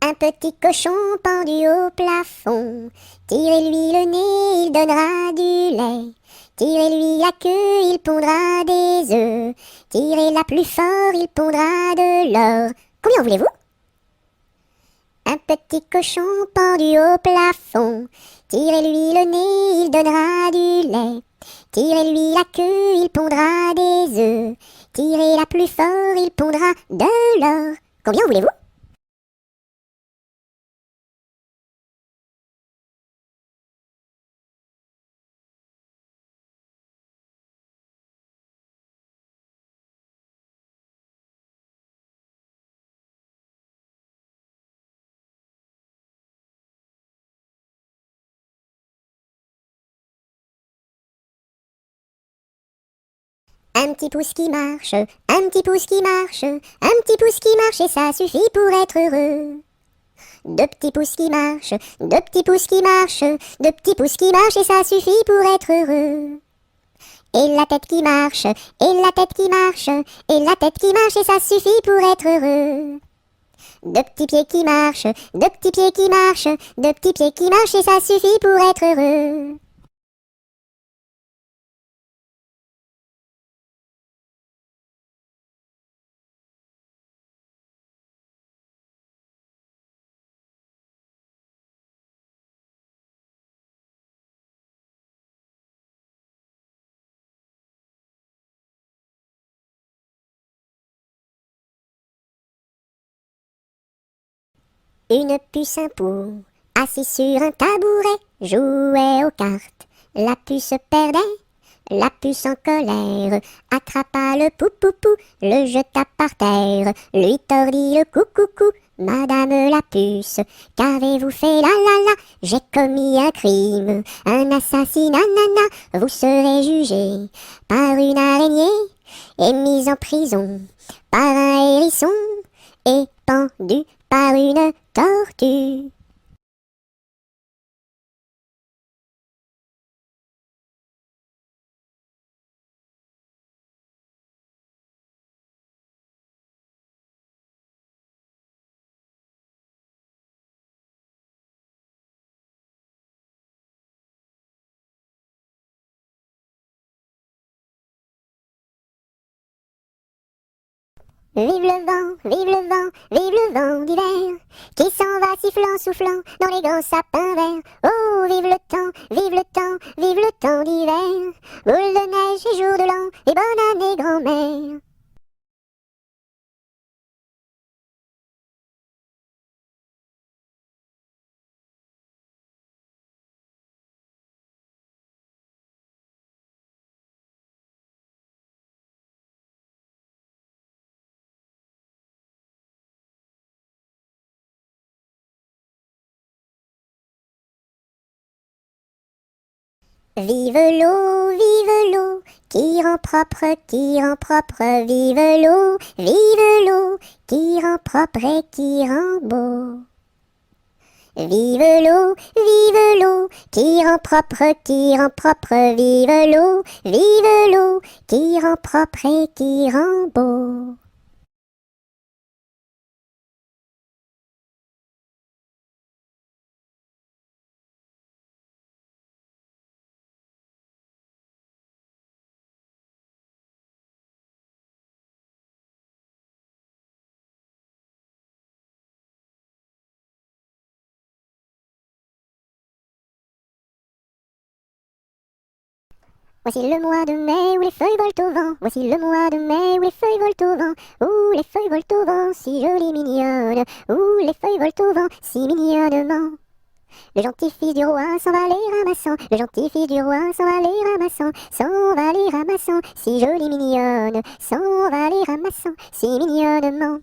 Un petit cochon pendu au plafond, tirez-lui le nez, il donnera du lait. Tirez-lui la queue, il pondra des œufs. Tirez-la plus fort, il pondra de l'or. Combien voulez-vous? Un petit cochon pendu au plafond, tirez-lui le nez, il donnera du lait. Tirez-lui la queue, il pondra des œufs. Tirez-la plus fort, il pondra de l'or. Combien voulez-vous? Un petit pouce qui marche, un petit pouce qui marche, un petit pouce qui marche et ça suffit pour être heureux. Deux petits pouces qui marchent, deux petits pouces qui marchent, deux petits pouces qui marchent et ça suffit pour être heureux. Et la tête qui marche, et la tête qui marche, et la tête qui marche et ça suffit pour être heureux. Deux petits pieds qui marchent, deux petits pieds qui marchent, deux petits pieds qui marchent et ça suffit pour être heureux. Une puce, un pou, assis sur un tabouret, jouait aux cartes. La puce perdait, la puce en colère, attrapa le pou-pou-pou, le jeta par terre, lui tordit le cou-cou-cou. Madame la puce, qu'avez-vous fait, la la la? J'ai commis un crime, un assassinat, nana. Vous serez jugé par une araignée et mise en prison par un hérisson et pendu par une tortue. Vive le vent, vive le vent, vive le vent d'hiver, qui s'en va sifflant, soufflant dans les grands sapins verts. Oh, vive le temps, vive le temps, vive le temps d'hiver, boule de neige et jour de l'an, et bonne année grand-mère. vive l'eau, qui rend propre, vive l'eau, qui rend propre et qui rend beau. Vive l'eau, qui rend propre, vive l'eau, qui rend propre et qui rend beau. Voici le mois de mai où les feuilles volent au vent. Voici le mois de mai où les feuilles volent au vent. Où les feuilles volent au vent, si jolies mignonnes. Où les feuilles volent au vent, si mignonnement. Le gentil fils du roi s'en va les ramassant. Le gentil fils du roi s'en va les ramassant. S'en va les ramassant, si jolie mignonne. S'en va les ramassant, si mignonnement.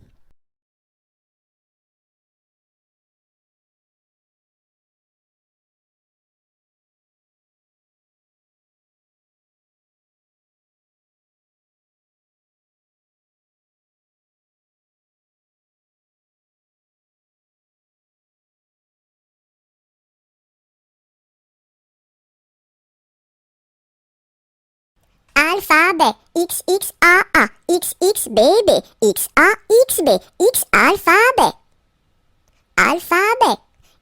Alphabet, X, X, A, A, X, X, B, B, X, A, X, B, X, alphabet. Alphabet,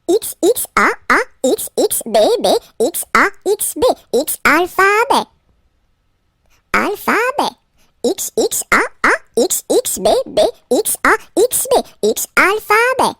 X, X, A, A, X, X, B, B, X, A, X, B, X, alphabet. Alphabet, X, X, A, A, X, X, B, B, X, A, X, B, X, alphabet.